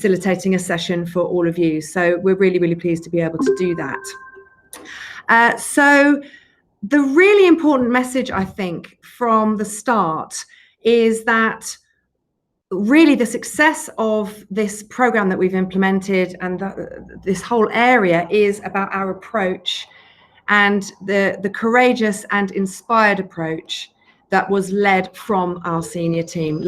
facilitating a session for all of you. So we're really, really pleased to be able to do that. So the really important message, I think, from the start is that really the success of this program that we've implemented and this whole area is about our approach and the courageous and inspired approach that was led by our senior team.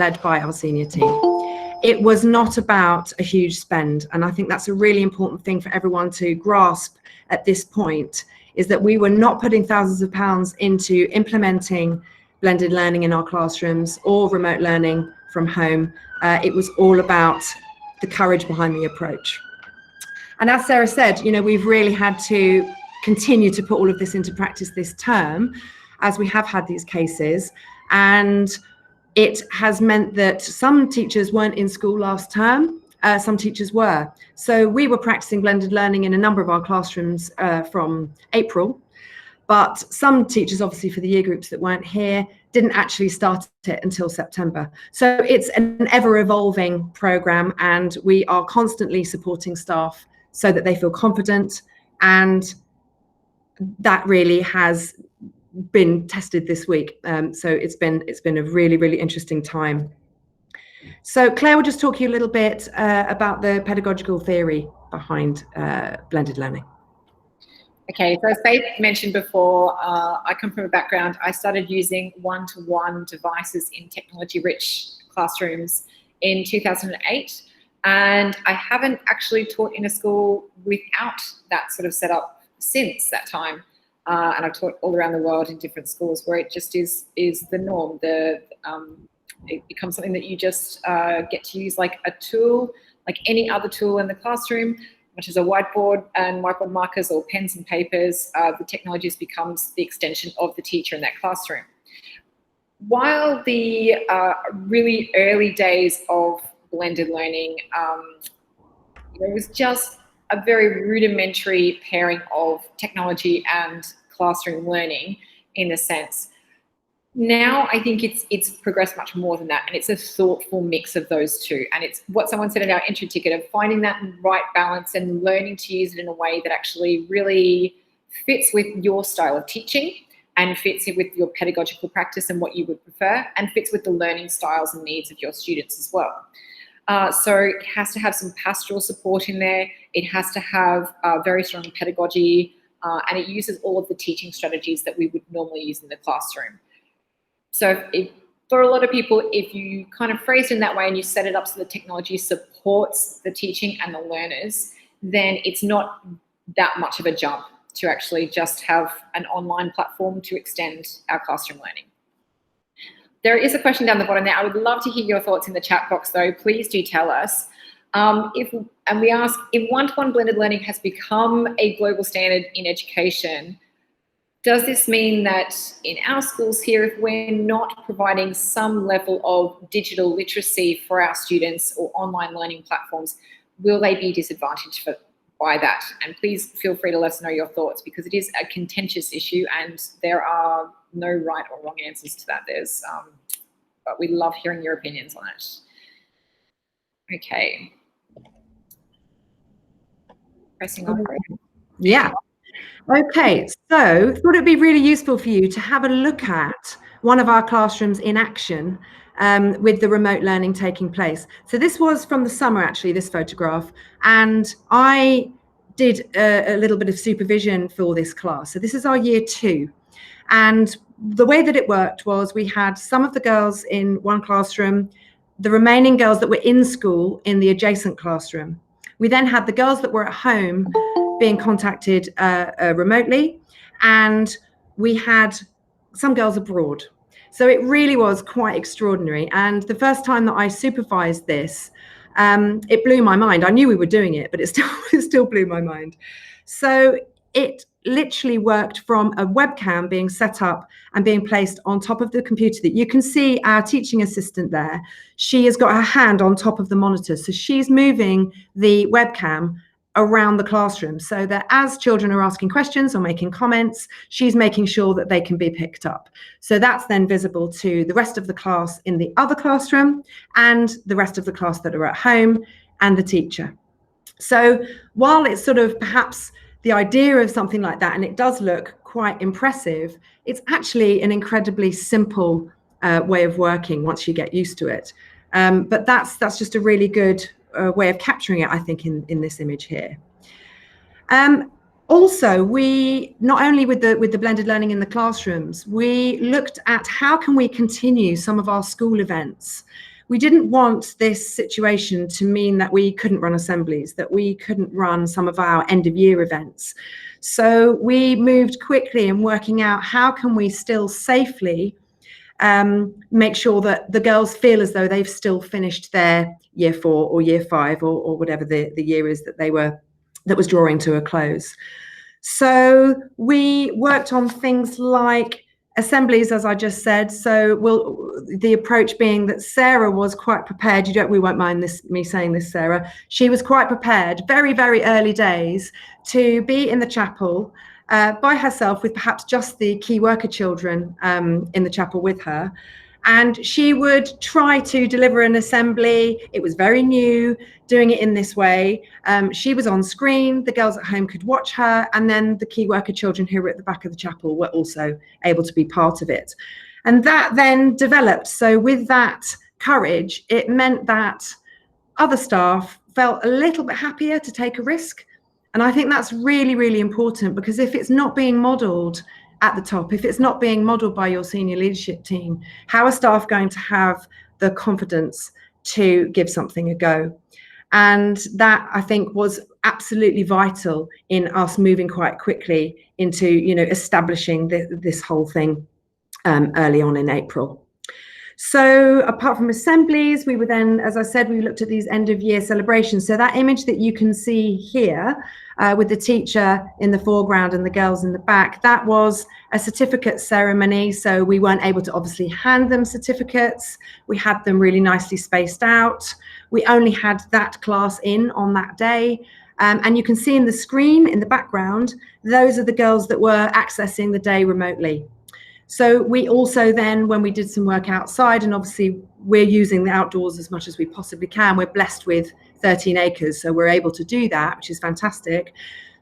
It was not about a huge spend, and I think that's a really important thing for everyone to grasp at this point, is that we were not putting thousands of pounds into implementing blended learning in our classrooms or remote learning from home. It was all about the courage behind the approach. And as Sarah said, you know, we've really had to continue to put all of this into practice this term, as we have had these cases. And it has meant that some teachers weren't in school last term, some teachers were. So we were practicing blended learning in a number of our classrooms from April, but some teachers, obviously for the year groups that weren't here, didn't actually start it until September. So it's an ever-evolving program, and we are constantly supporting staff so that they feel confident, and that really has been tested this week. So it's been a really, really interesting time. So Claire will just talk you a little bit about the pedagogical theory behind blended learning. Okay, so as Faith mentioned before, I come from a background, I started using one-to-one devices in technology-rich classrooms in 2008, and I haven't actually taught in a school without that sort of setup since that time. And I've taught all around the world in different schools where it just is the norm. It becomes something that you just get to use like a tool, like any other tool in the classroom, which is a whiteboard and whiteboard markers or pens and papers. The technology just becomes the extension of the teacher in that classroom. While the really early days of blended learning, it was just a very rudimentary pairing of technology and classroom learning in a sense. Now I think it's progressed much more than that, and it's a thoughtful mix of those two. And it's what someone said in our entry ticket of finding that right balance and learning to use it in a way that actually really fits with your style of teaching and fits with your pedagogical practice and what you would prefer, and fits with the learning styles and needs of your students as well. So it has to have some pastoral support in there. It has to have very strong pedagogy, and it uses all of the teaching strategies that we would normally use in the classroom. So for a lot of people, if you kind of phrase it in that way and you set it up so the technology supports the teaching and the learners, then it's not that much of a jump to actually just have an online platform to extend our classroom learning. There is a question down the bottom there. I would love to hear your thoughts in the chat box though. Please do tell us. And we ask, if one-to-one blended learning has become a global standard in education, does this mean that in our schools here, if we're not providing some level of digital literacy for our students or online learning platforms, will they be disadvantaged by that? And please feel free to let us know your thoughts, because it is a contentious issue and there are no right or wrong answers to that. But we love hearing your opinions on it. Okay. Pressing on. Yeah. Okay, so thought it'd be really useful for you to have a look at one of our classrooms in action with the remote learning taking place. So this was from the summer, actually, this photograph, and I did a little bit of supervision for this class. So this is our year 2, and the way that it worked was we had some of the girls in one classroom, the remaining girls that were in school in the adjacent classroom. We then had the girls that were at home being contacted remotely, and we had some girls abroad. So it really was quite extraordinary. And the first time that I supervised this, it blew my mind. I knew we were doing it, but it still blew my mind. So it literally worked from a webcam being set up and being placed on top of the computer. That you can see our teaching assistant there. She has got her hand on top of the monitor. So she's moving the webcam around the classroom so that as children are asking questions or making comments, she's making sure that they can be picked up. So that's then visible to the rest of the class in the other classroom and the rest of the class that are at home. and the teacher. So while it's sort of perhaps the idea of something like that, and it does look quite impressive, it's actually an incredibly simple way of working once you get used to it. But that's just a really good way of capturing it, I think, in this image here. Also, we not only with the blended learning in the classrooms, we looked at how can we continue some of our school events. We didn't want this situation to mean that we couldn't run assemblies, that we couldn't run some of our end of year events. So we moved quickly in working out how can we still safely make sure that the girls feel as though they've still finished their year 4 or year 5 or whatever the year is that was drawing to a close. So we worked on things like assemblies, as I just said. So the approach being that Sarah was quite prepared. We won't mind me saying this, Sarah. She was quite prepared, very, very early days, to be in the chapel by herself with perhaps just the key worker children in the chapel with her. And she would try to deliver an assembly. It was very new, doing it in this way. She was on screen, the girls at home could watch her, and then the key worker children who were at the back of the chapel were also able to be part of it. And that then developed. So with that courage, it meant that other staff felt a little bit happier to take a risk. And I think that's really, really important, because if it's not being modelled at the top, if it's not being modelled by your senior leadership team, how are staff going to have the confidence to give something a go? And that, I think, was absolutely vital in us moving quite quickly into, establishing this whole thing early on in April. So apart from assemblies, we were then, as I said, we looked at these end of year celebrations. So that image that you can see here with the teacher in the foreground and the girls in the back, that was a certificate ceremony. So we weren't able to obviously hand them certificates. We had them really nicely spaced out. We only had that class in on that day. And you can see in the screen in the background, those are the girls that were accessing the day remotely. So we also then, when we did some work outside, and obviously we're using the outdoors as much as we possibly can, we're blessed with 13 acres, so we're able to do that, which is fantastic.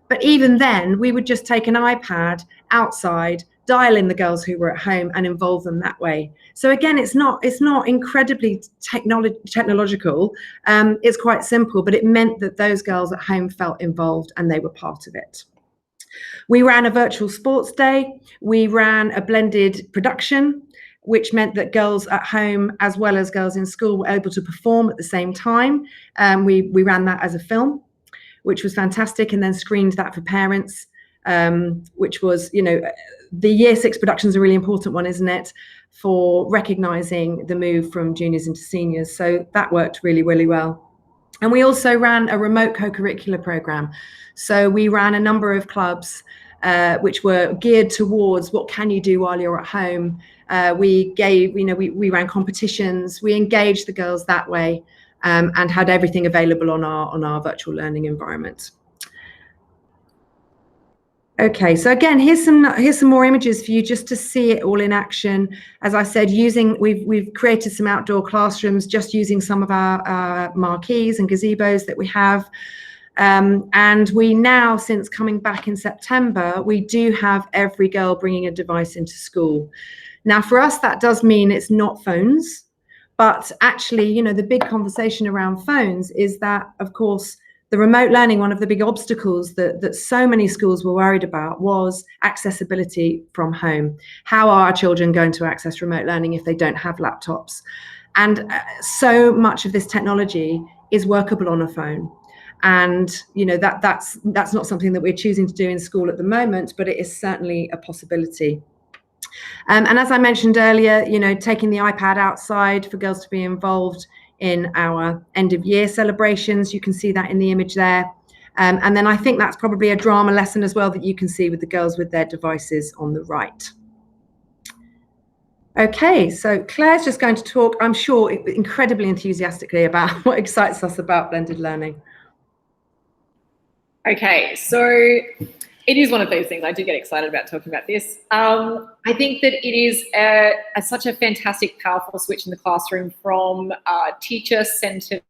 But even then, we would just take an iPad outside, dial in the girls who were at home and involve them that way. So again, it's not incredibly technological. It's quite simple, but it meant that those girls at home felt involved and they were part of it. We ran a virtual sports day. We ran a blended production, which meant that girls at home as well as girls in school were able to perform at the same time. We ran that as a film, which was fantastic, and then screened that for parents, which was, the year 6 production is a really important one, isn't it, for recognising the move from juniors into seniors. So that worked really, really well. And we also ran a remote co-curricular program. So we ran a number of clubs which were geared towards what can you do while you're at home. We ran competitions, we engaged the girls that way, and had everything available on our virtual learning environment. Okay, so again, here's some more images for you just to see it all in action. As I said, we've created some outdoor classrooms just using some of our marquees and gazebos that we have. And we now, since coming back in September, we do have every girl bringing a device into school. Now, for us, that does mean it's not phones, but actually, the big conversation around phones is that, of course, the remote learning, one of the big obstacles that so many schools were worried about was accessibility from home. How are our children going to access remote learning if they don't have laptops? And so much of this technology is workable on a phone. And that's not something that we're choosing to do in school at the moment, but it is certainly a possibility. And as I mentioned earlier, taking the iPad outside for girls to be involved in our end of year celebrations. You can see that in the image there. And then I think that's probably a drama lesson as well that you can see with the girls with their devices on the right. Okay, so Claire's just going to talk, I'm sure, incredibly enthusiastically about what excites us about blended learning. Okay, so it is one of those things. I do get excited about talking about this. I think that it is such a fantastic, powerful switch in the classroom from teacher-centric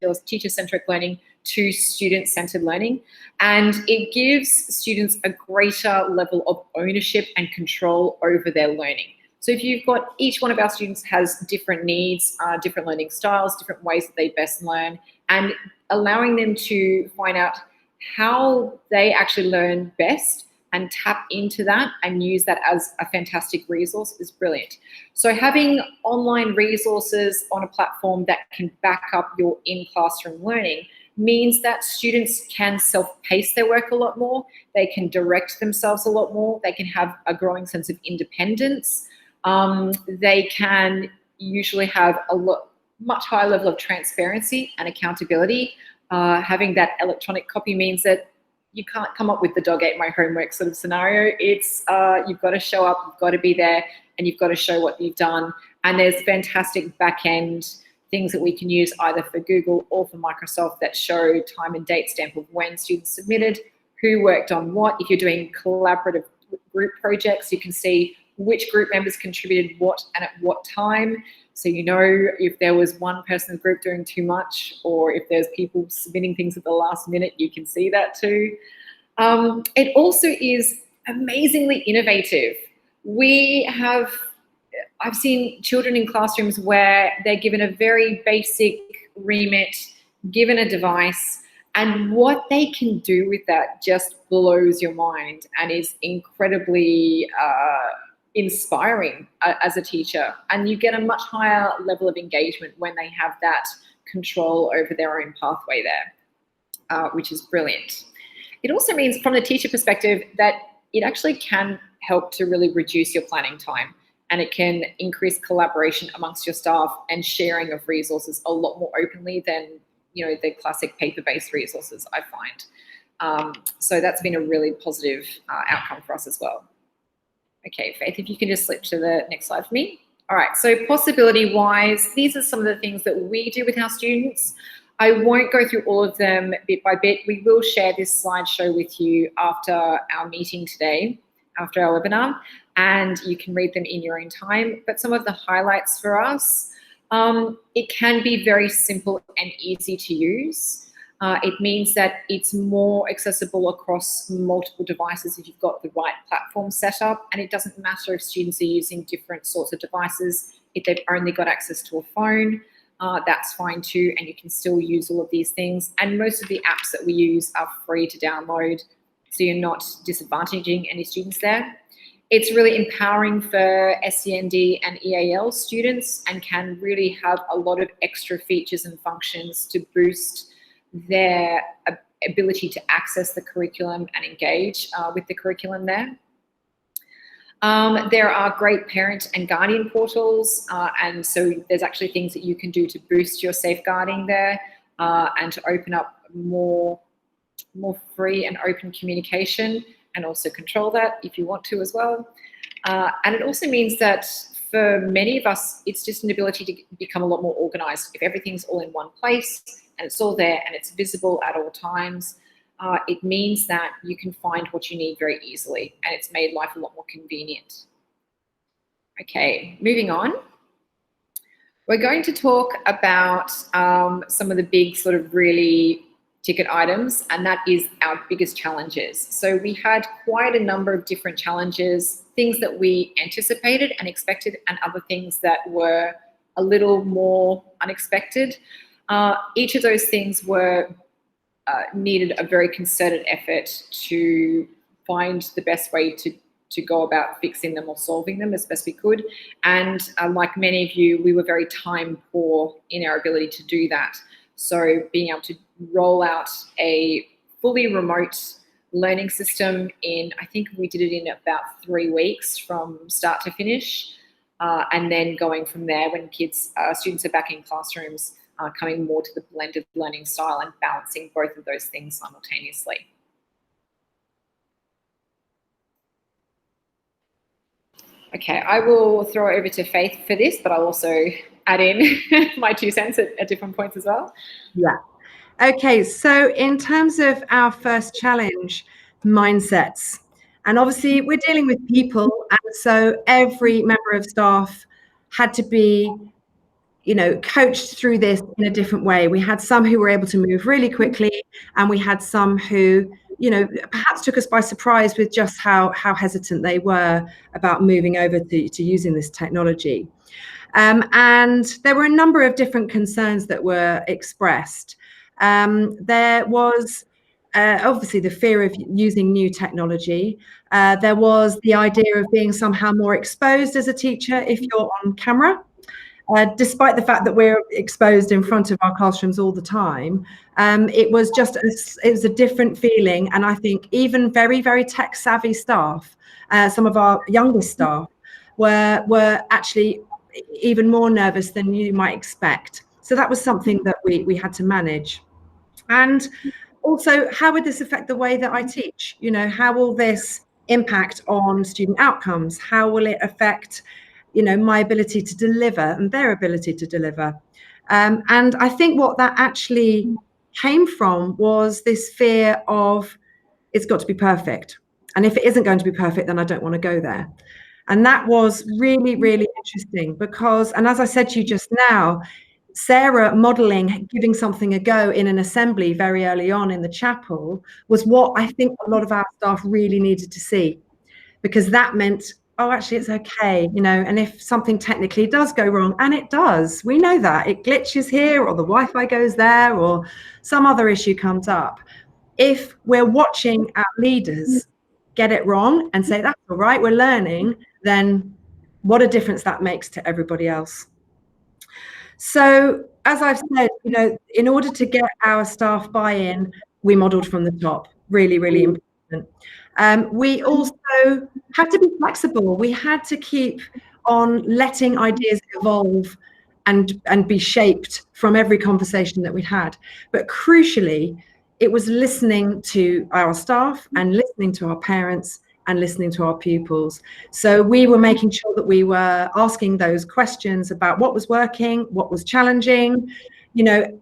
learning to student-centered learning, and it gives students a greater level of ownership and control over their learning. So if you've got, each one of our students has different needs, different learning styles, different ways that they best learn, and allowing them to find out how they actually learn best and tap into that and use that as a fantastic resource is brilliant. So having online resources on a platform that can back up your in-classroom learning means that students can self-pace their work a lot more, they can direct themselves a lot more, they can have a growing sense of independence, they can usually have a much higher level of transparency and accountability. Having that electronic copy means that you can't come up with the dog ate my homework sort of scenario. It's you've got to show up, you've got to be there, and you've got to show what you've done. And there's fantastic back-end things that we can use either for Google or for Microsoft that show time and date stamp of when students submitted, who worked on what. If you're doing collaborative group projects, you can see which group members contributed what and at what time. So you know if there was one person in the group doing too much, or if there's people submitting things at the last minute, you can see that too. It also is amazingly innovative. I've seen children in classrooms where they're given a very basic remit, given a device, and what they can do with that just blows your mind and is incredibly inspiring as a teacher. And you get a much higher level of engagement when they have that control over their own pathway there, which is brilliant. It also means from the teacher perspective that it actually can help to really reduce your planning time, and it can increase collaboration amongst your staff and sharing of resources a lot more openly than, you know, the classic paper-based resources, I find. So that's been a really positive outcome for us as well. Okay, Faith, if you can just slip to the next slide for me. All right, so possibility-wise, these are some of the things that we do with our students. I won't go through all of them bit by bit. We will share this slideshow with you after our meeting today, after our webinar, and you can read them in your own time. But some of the highlights for us, it can be very simple and easy to use. It means that it's more accessible across multiple devices if you've got the right platform set up, and it doesn't matter if students are using different sorts of devices. If they've only got access to a phone, that's fine too, and you can still use all of these things. And most of the apps that we use are free to download, so you're not disadvantaging any students there. It's really empowering for SEND and EAL students and can really have a lot of extra features and functions to boost their ability to access the curriculum and engage with the curriculum there. There are great parent and guardian portals, and so there's actually things that you can do to boost your safeguarding there and to open up more free and open communication, and also control that if you want to as well. And it also means that for many of us, it's just an ability to become a lot more organized. If everything's all in one place and it's all there and it's visible at all times, it means that you can find what you need very easily, and it's made life a lot more convenient. Okay, moving on. We're going to talk about some of the big sort of really ticket items, and that is our biggest challenges. So we had quite a number of different challenges, things that we anticipated and expected, and other things that were a little more unexpected. Each of those things were needed a very concerted effort to find the best way to go about fixing them or solving them as best we could. And like many of you, we were very time poor in our ability to do that. So being able to roll out a fully remote learning system in, I think we did it in about 3 weeks from start to finish. And then going from there when students are back in classrooms, coming more to the blended learning style and balancing both of those things simultaneously. Okay, I will throw it over to Faith for this, but I'll also add in my 2 cents at different points as well. Yeah. Okay, so in terms of our first challenge, mindsets, and obviously we're dealing with people, and so every member of staff had to be coached through this in a different way. We had some who were able to move really quickly, and we had some who, perhaps took us by surprise with just how hesitant they were about moving over to using this technology. And there were a number of different concerns that were expressed. There was obviously the fear of using new technology. There was the idea of being somehow more exposed as a teacher if you're on camera. Despite the fact that we're exposed in front of our classrooms all the time, it was a different feeling. And I think even very, very tech savvy staff, some of our youngest staff, were actually even more nervous than you might expect. So that was something that we had to manage. And also, how would this affect the way that I teach? How will this impact on student outcomes? How will it affect my ability to deliver and their ability to deliver? And I think what that actually came from was this fear of, it's got to be perfect. And if it isn't going to be perfect, then I don't want to go there. And that was really, really interesting because, and as I said to you just now, Sarah modeling, giving something a go in an assembly very early on in the chapel was what I think a lot of our staff really needed to see, because that meant, oh, actually, it's okay, and if something technically does go wrong, and it does, we know that it glitches here, or the Wi-Fi goes there, or some other issue comes up. If we're watching our leaders get it wrong and say, that's all right, we're learning, then what a difference that makes to everybody else. So, as I've said, in order to get our staff buy-in, we modelled from the top. Really, really important. We also had to be flexible. We had to keep on letting ideas evolve and be shaped from every conversation that we had. But crucially, it was listening to our staff and listening to our parents and listening to our pupils. So we were making sure that we were asking those questions about what was working, what was challenging,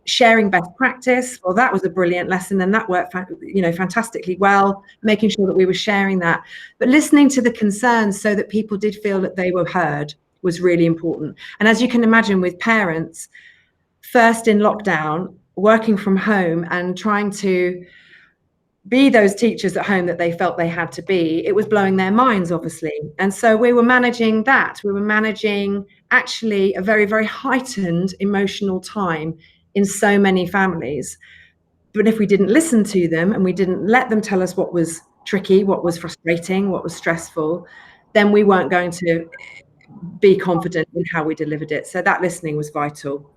sharing best practice. Well, that was a brilliant lesson, and that worked, fantastically well, making sure that we were sharing that. But listening to the concerns so that people did feel that they were heard was really important. And as you can imagine, with parents, first in lockdown, working from home and trying to be those teachers at home that they felt they had to be, it was blowing their minds, obviously. And so we were managing that. We were managing actually a very, very heightened emotional time in so many families. But if we didn't listen to them and we didn't let them tell us what was tricky, what was frustrating, what was stressful, then we weren't going to be confident in how we delivered it. So that listening was vital.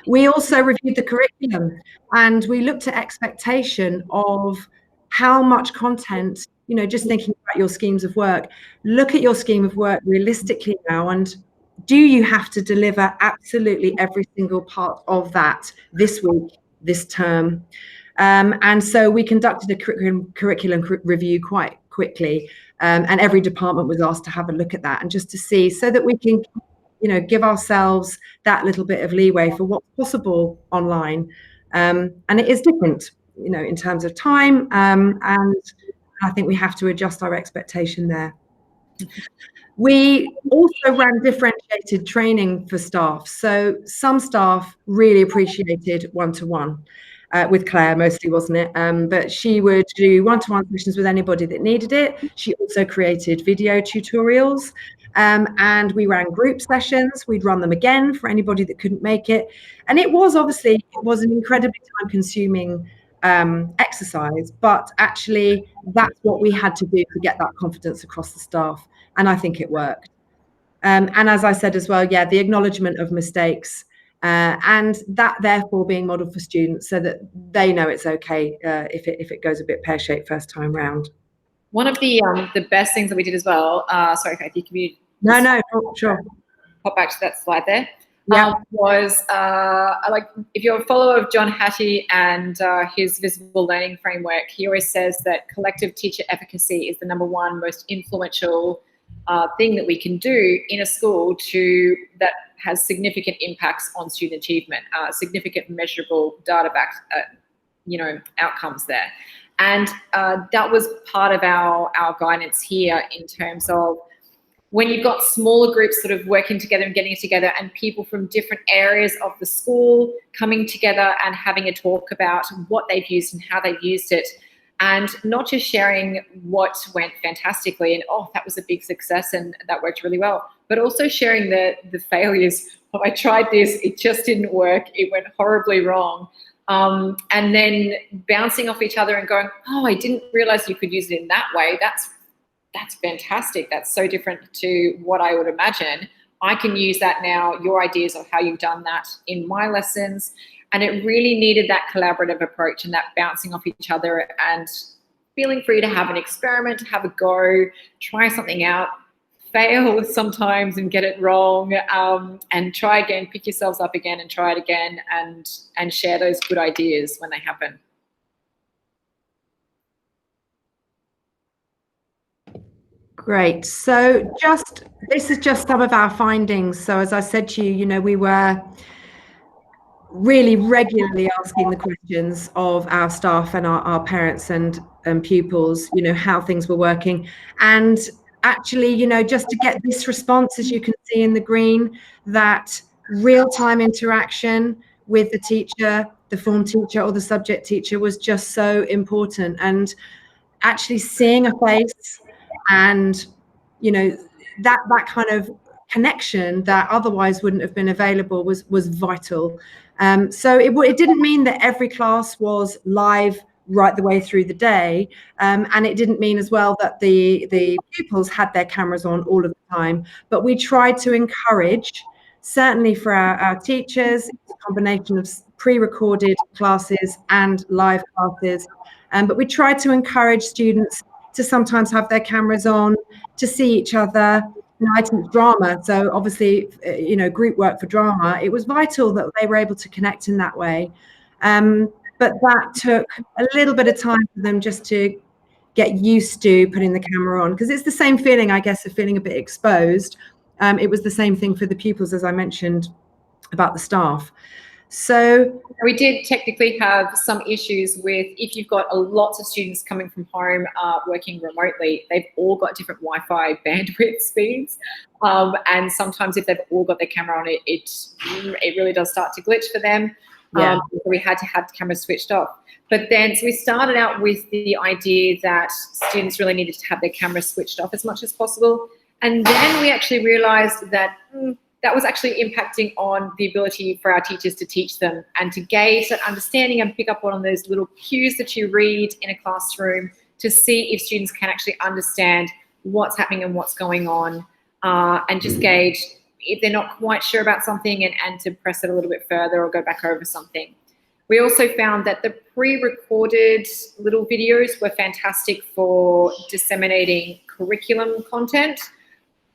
We also reviewed the curriculum, and we looked at expectation of how much content, just thinking about your schemes of work, look at your scheme of work realistically now, and do you have to deliver absolutely every single part of that this week, this term? And so we conducted a curriculum review quite quickly, and every department was asked to have a look at that, and just to see, so that we can give ourselves that little bit of leeway for what's possible online. And it is different, in terms of time. And I think we have to adjust our expectation there. We also ran differentiated training for staff. So some staff really appreciated one-to-one. With Claire mostly, wasn't it? But she would do one-to-one sessions with anybody that needed it. She also created video tutorials. And we ran group sessions. We'd run them again for anybody that couldn't make it. And it was an incredibly time-consuming exercise, but actually that's what we had to do to get that confidence across the staff. And I think it worked. And as I said as well, the acknowledgement of mistakes, and that therefore being modelled for students so that they know it's okay if it goes a bit pear-shaped first time round. One of the best things that we did as well, sorry, Kathy, can you... No, sure. Pop back to that slide there. Yeah. Was if you're a follower of John Hattie and his visible learning framework, he always says that collective teacher efficacy is the #1 most influential thing that we can do in a school that has significant impacts on student achievement, significant measurable data-backed, outcomes there. And that was part of our guidance here in terms of when you've got smaller groups sort of working together and getting together, and people from different areas of the school coming together and having a talk about what they've used and how they've used it, and not just sharing what went fantastically and, oh, that was a big success and that worked really well, but also sharing the failures. Oh, I tried this, it just didn't work, it went horribly wrong. And then bouncing off each other and going, oh, I didn't realize you could use it in that way. That's fantastic. That's so different to what I would imagine. I can use that now, your ideas of how you've done that in my lessons. And it really needed that collaborative approach and that bouncing off each other and feeling free to have an experiment, to have a go, try something out, fail sometimes and get it wrong, and try again, pick yourselves up again and try it again, and share those good ideas when they happen. Great. So this is just some of our findings. So as I said to you, we were really regularly asking the questions of our staff and our parents and pupils, how things were working. And actually, just to get this response, as you can see in the green, that real-time interaction with the teacher, the form teacher or the subject teacher, was just so important. And actually seeing a face and that kind of connection that otherwise wouldn't have been available was vital. So it didn't mean that every class was live right the way through the day, and it didn't mean as well that the pupils had their cameras on all of the time, but we tried to encourage, certainly for our teachers, a combination of pre-recorded classes and live classes, but we tried to encourage students to sometimes have their cameras on, to see each other. I teach drama, so obviously, group work for drama, it was vital that they were able to connect in that way. But that took a little bit of time for them just to get used to putting the camera on, because it's the same feeling, I guess, of feeling a bit exposed. It was the same thing for the pupils, as I mentioned about the staff. So we did technically have some issues with, if you've got lots of students coming from home working remotely, they've all got different Wi-Fi bandwidth speeds, and sometimes if they've all got their camera on, it really does start to glitch for them. Yeah. So we had to have the cameras switched off. But then, so we started out with the idea that students really needed to have their cameras switched off as much as possible, and then we actually realised that that was actually impacting on the ability for our teachers to teach them and to gauge that understanding and pick up on those little cues that you read in a classroom to see if students can actually understand what's happening and what's going on, and just gauge if they're not quite sure about something and to press it a little bit further or go back over something. We also found that the pre-recorded little videos were fantastic for disseminating curriculum content.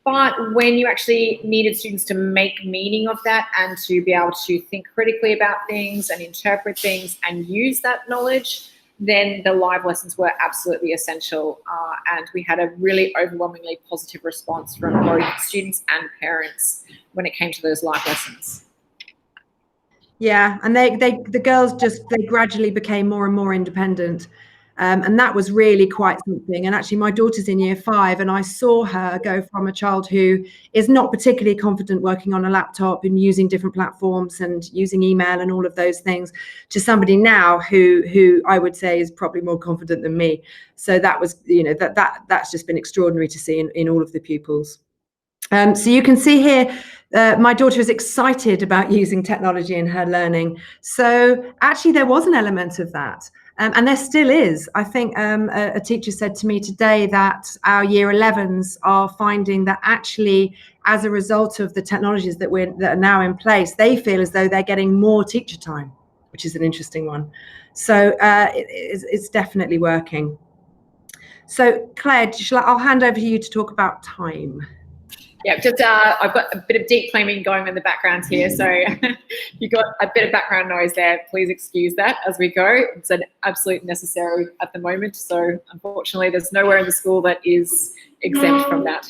But when you actually needed students to make meaning of that and to be able to think critically about things and interpret things and use that knowledge, then the live lessons were absolutely essential. And we had a really overwhelmingly positive response from both students and parents when it came to those live lessons. Yeah, and the girls they gradually became more and more independent. And that was really quite something. And actually, my daughter's in year 5, and I saw her go from a child who is not particularly confident working on a laptop and using different platforms and using email and all of those things, to somebody now who I would say is probably more confident than me. So that was, that's just been extraordinary to see in all of the pupils. So you can see here, my daughter is excited about using technology in her learning. So actually, there was an element of that. And there still is. I think a teacher said to me today that our year 11s are finding that actually, as a result of the technologies that are now in place, they feel as though they're getting more teacher time, which is an interesting one. So it's definitely working. So Claire, I'll hand over to you to talk about time. Yeah, just I've got a bit of deep cleaning going in the background here, so you've got a bit of background noise there. Please excuse that as we go. It's an absolute necessary at the moment, so unfortunately there's nowhere in the school that is exempt from that.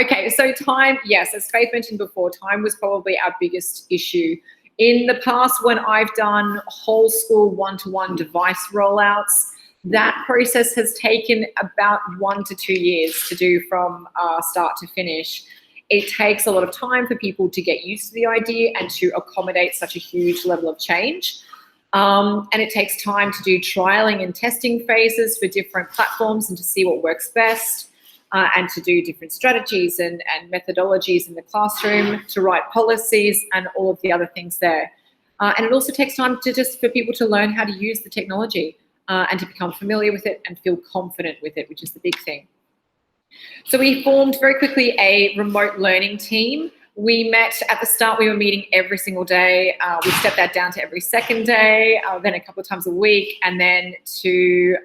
Okay, so time, yes, as Faith mentioned before, time was probably our biggest issue. In the past, when I've done whole school one-to-one device rollouts, That process has taken about 1 to 2 years to do from start to finish. It takes a lot of time for people to get used to the idea and to accommodate such a huge level of change. And it takes time to do trialing and testing phases for different platforms and to see what works best, and to do different strategies and methodologies in the classroom, to write policies and all of the other things there. And it also takes time for people to learn how to use the technology and to become familiar with it and feel confident with it, which is the big thing. So we formed very quickly a remote learning team. We met at the start, we were meeting every single day. We stepped that down to every second day, then a couple of times a week, and then to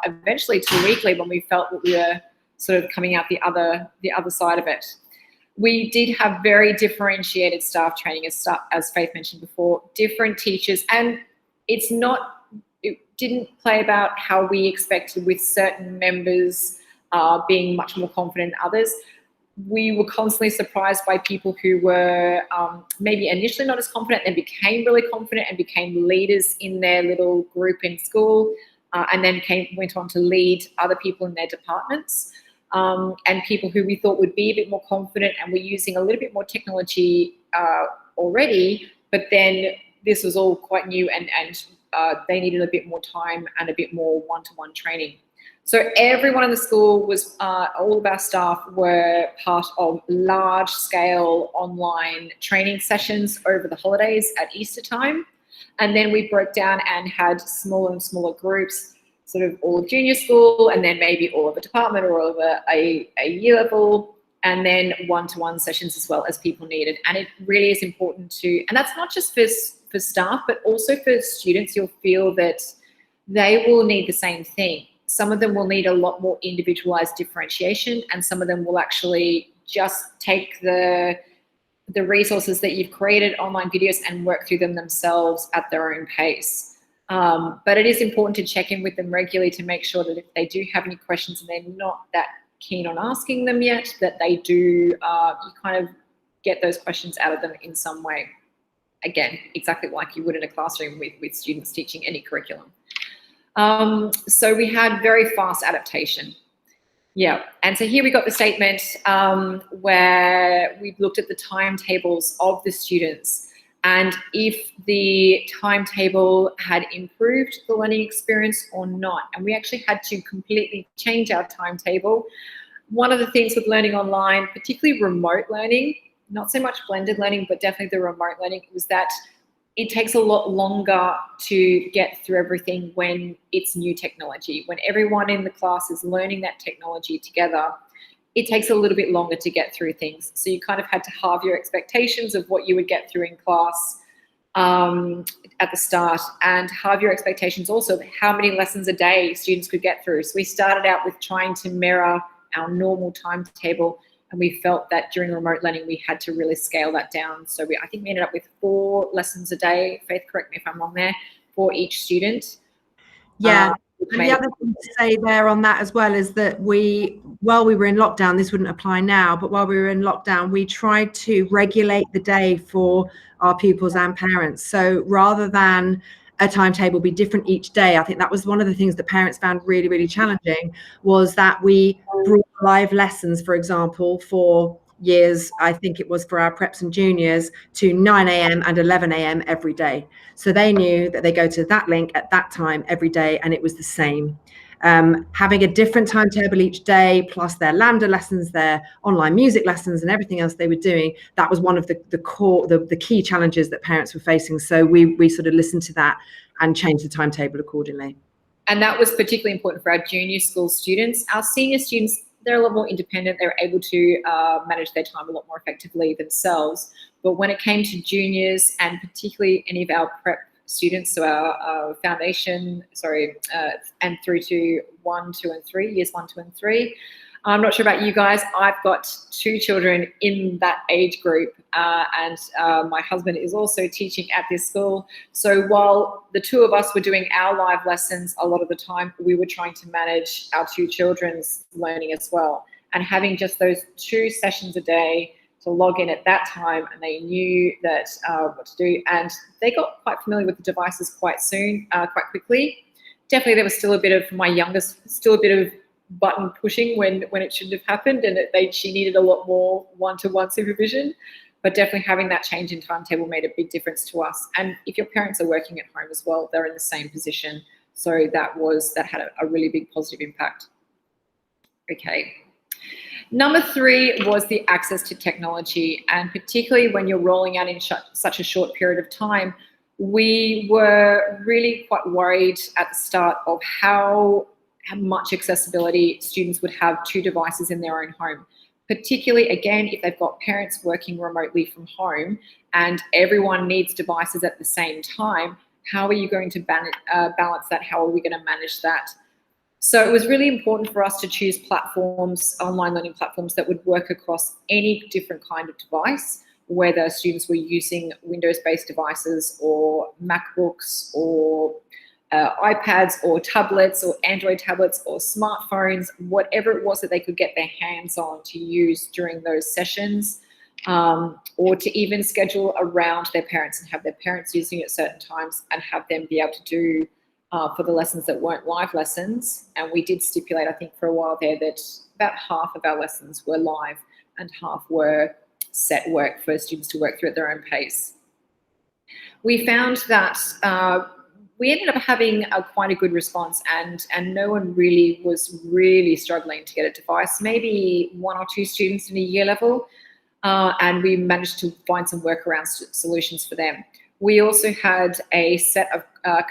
eventually to weekly when we felt that we were sort of coming out the other side of it. We did have very differentiated staff training, as Faith mentioned before, different teachers, and it didn't play about how we expected with certain members being much more confident than others. We were constantly surprised by people who were maybe initially not as confident, then became really confident and became leaders in their little group in school, and then went on to lead other people in their departments. And people who we thought would be a bit more confident and were using a little bit more technology already, but then this was all quite new and they needed a bit more time and a bit more one-to-one training. So everyone in the school was, all of our staff were part of large-scale online training sessions over the holidays at Easter time. And then we broke down and had smaller and smaller groups, sort of all of junior school, and then maybe all of a department or all of a year level, and then one-to-one sessions as well as people needed. And it really is important to, and that's not just for staff, but also for students. You'll feel that they will need the same thing. Some of them will need a lot more individualized differentiation, and some of them will actually just take the resources that you've created, online videos, and work through them themselves at their own pace. But it is important to check in with them regularly to make sure that if they do have any questions and they're not that keen on asking them yet, that they do, you kind of get those questions out of them in some way. Again, exactly like you would in a classroom with students teaching any curriculum. So we had very fast adaptation. Yeah, and so here we got the statement where we've looked at the timetables of the students, and if the timetable had improved the learning experience or not. And we actually had to completely change our timetable. One of the things with learning online, particularly remote learning, not so much blended learning, but definitely the remote learning, was that it takes a lot longer to get through everything when it's new technology. When everyone in the class is learning that technology together, it takes a little bit longer to get through things. So you kind of had to halve your expectations of what you would get through in class at the start, and halve your expectations also of how many lessons a day students could get through. So we started out with trying to mirror our normal timetable, and we felt that during remote learning, we had to really scale that down. So I think we ended up with 4 lessons a day. Faith, correct me if I'm wrong there, for each student. Yeah. And the other thing to say there on that as well is that while we were in lockdown, this wouldn't apply now, but while we were in lockdown, we tried to regulate the day for our pupils and parents. So rather than a timetable be different each day, I think that was one of the things that parents found really, really challenging, was that we brought live lessons, for example, for years, I think it was for our preps and juniors, to 9 a.m. and 11 a.m. every day. So they knew that they go to that link at that time every day, and it was the same. Having a different timetable each day, plus their Lambda lessons, their online music lessons, and everything else they were doing, that was one of the key challenges that parents were facing. So we sort of listened to that and changed the timetable accordingly. And that was particularly important for our junior school students. Our senior students, they're a lot more independent. They're able to manage their time a lot more effectively themselves. But when it came to juniors, and particularly any of our prep students, so our foundation, and through to 1, 2, and 3, years 1, 2, and 3. I'm not sure about you guys. I've got 2 children in that age group, and my husband is also teaching at this school. So while the 2 of us were doing our live lessons, a lot of the time we were trying to manage our 2 children's learning as well. And having just those 2 sessions a day to log in at that time, and they knew that what to do, and they got quite familiar with the devices quite soon, quite quickly. Definitely there was still a bit of, for my youngest, still a bit of button pushing when it shouldn't have happened, and she needed a lot more one-to-one supervision. But definitely having that change in timetable made a big difference to us. And if your parents are working at home as well, they're in the same position. So that had a really big positive impact. Okay. Number 3 was the access to technology, and particularly when you're rolling out in such a short period of time, we were really quite worried at the start of how much accessibility students would have to devices in their own home. Particularly, again, if they've got parents working remotely from home and everyone needs devices at the same time, how are you going to balance that? How are we going to manage that? So it was really important for us to choose platforms, online learning platforms, that would work across any different kind of device, whether students were using Windows-based devices or MacBooks or iPads or tablets or Android tablets or smartphones, whatever it was that they could get their hands on to use during those sessions, or to even schedule around their parents and have their parents using it at certain times and have them be able to do for the lessons that weren't live lessons. And we did stipulate, I think, for a while there that about half of our lessons were live and half were set work for students to work through at their own pace. We found that we ended up having quite a good response, and no one really was struggling to get a device, maybe 1 or 2 students in a year level, and we managed to find some workaround solutions for them. We also had a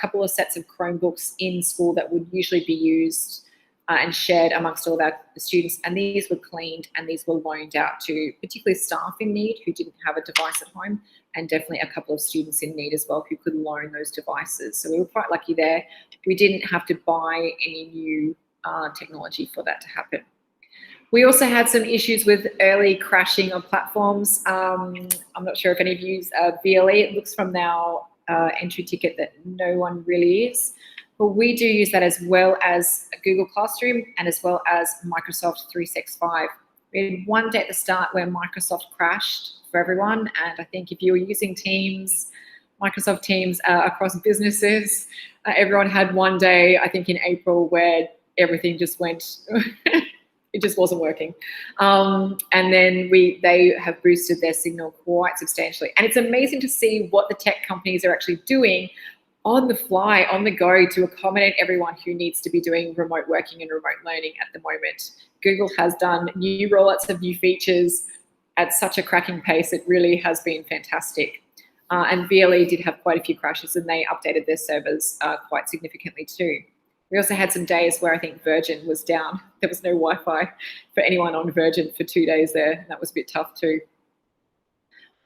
couple of sets of Chromebooks in school that would usually be used and shared amongst all of our students, and these were cleaned and these were loaned out to particularly staff in need who didn't have a device at home, and definitely a couple of students in need as well who could loan those devices. So we were quite lucky there. We didn't have to buy any new technology for that to happen. We also had some issues with early crashing of platforms. I'm not sure if any of you use VLE. It looks from our entry ticket that no one really is. But we do use that, as well as Google Classroom and as well as Microsoft 365. We had one day at the start where Microsoft crashed for everyone. And I think if you were using Teams, Microsoft Teams across businesses, everyone had one day, I think in April, where everything just went, it just wasn't working. And then they have boosted their signal quite substantially. And it's amazing to see what the tech companies are actually doing on the fly, on the go, to accommodate everyone who needs to be doing remote working and remote learning at the moment. Google has done new rollouts of new features at such a cracking pace. It really has been fantastic. And VLE did have quite a few crashes, and they updated their servers quite significantly too. We also had some days where I think Virgin was down. There was no Wi-Fi for anyone on Virgin for 2 days there, and that was a bit tough too.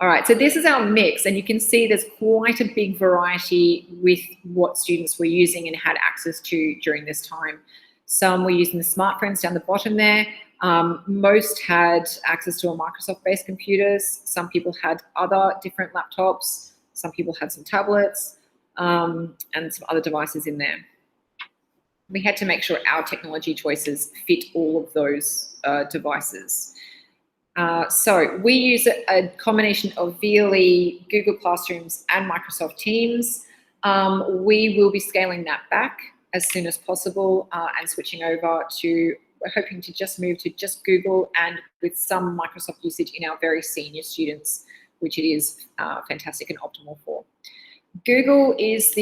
All right, so this is our mix, and you can see there's quite a big variety with what students were using and had access to during this time. Some were using the smartphones down the bottom there. Most had access to a Microsoft-based computers. Some people had other different laptops. Some people had some tablets and some other devices in there. We had to make sure our technology choices fit all of those devices. So we use a combination of VLE, Google Classrooms, and Microsoft Teams. We will be scaling that back as soon as possible and switching over to, we're hoping to just move to just Google, and with some Microsoft usage in our very senior students, which it is fantastic and optimal for. Google is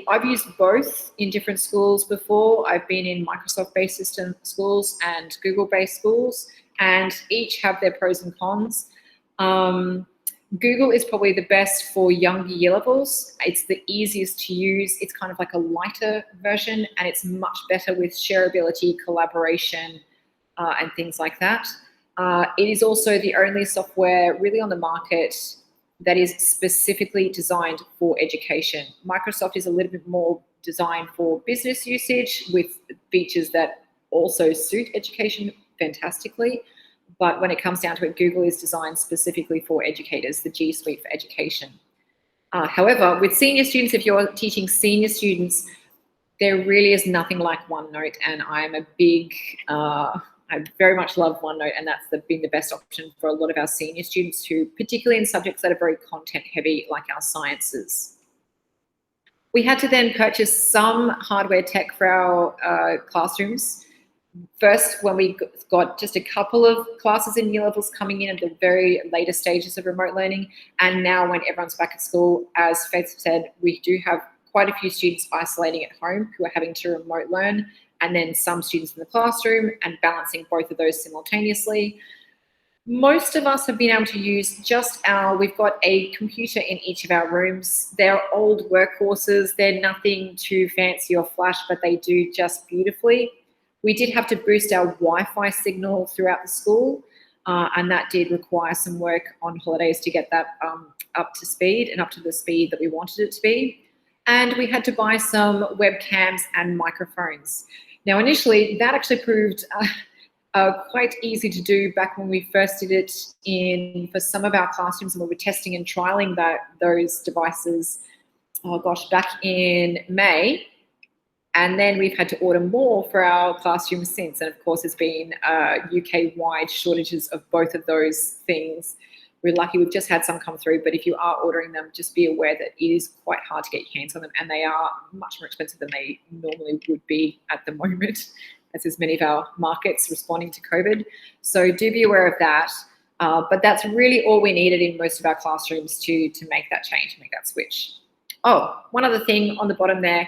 I've used both in different schools before. I've been in Microsoft-based system schools and Google-based schools, and each have their pros and cons. Google is probably the best for younger year levels. It's the easiest to use. It's kind of like a lighter version, and it's much better with shareability, collaboration, and things like that. It is also the only software really on the market that is specifically designed for education. Microsoft is a little bit more designed for business usage with features that also suit education fantastically. But when it comes down to it, Google is designed specifically for educators, the G Suite for education. However, with senior students, if you're teaching senior students, there really is nothing like OneNote, and I'm a big, I very much love OneNote, and that's been the best option for a lot of our senior students who, particularly in subjects that are very content heavy, like our sciences. We had to then purchase some hardware tech for our classrooms. First, when we got just a couple of classes in year levels coming in at the very later stages of remote learning, and now when everyone's back at school, as Faith said, we do have quite a few students isolating at home who are having to remote learn, and then some students in the classroom, and balancing both of those simultaneously. Most of us have been able to use just we've got a computer in each of our rooms. They're old workhorses. They're nothing too fancy or flash, but they do just beautifully. We did have to boost our Wi-Fi signal throughout the school, and that did require some work on holidays to get that up to speed and up to the speed that we wanted it to be. And we had to buy some webcams and microphones. Now, initially, that actually proved quite easy to do back when we first did it for some of our classrooms, and we were testing and trialing those devices, oh gosh, back in May. And then we've had to order more for our classrooms since. And of course, there's been UK-wide shortages of both of those things. We're lucky we've just had some come through, but if you are ordering them, just be aware that it is quite hard to get your hands on them, and they are much more expensive than they normally would be at the moment, as there's many of our markets responding to COVID. So do be aware of that. But that's really all we needed in most of our classrooms to make that change, make that switch. Oh, one other thing on the bottom there,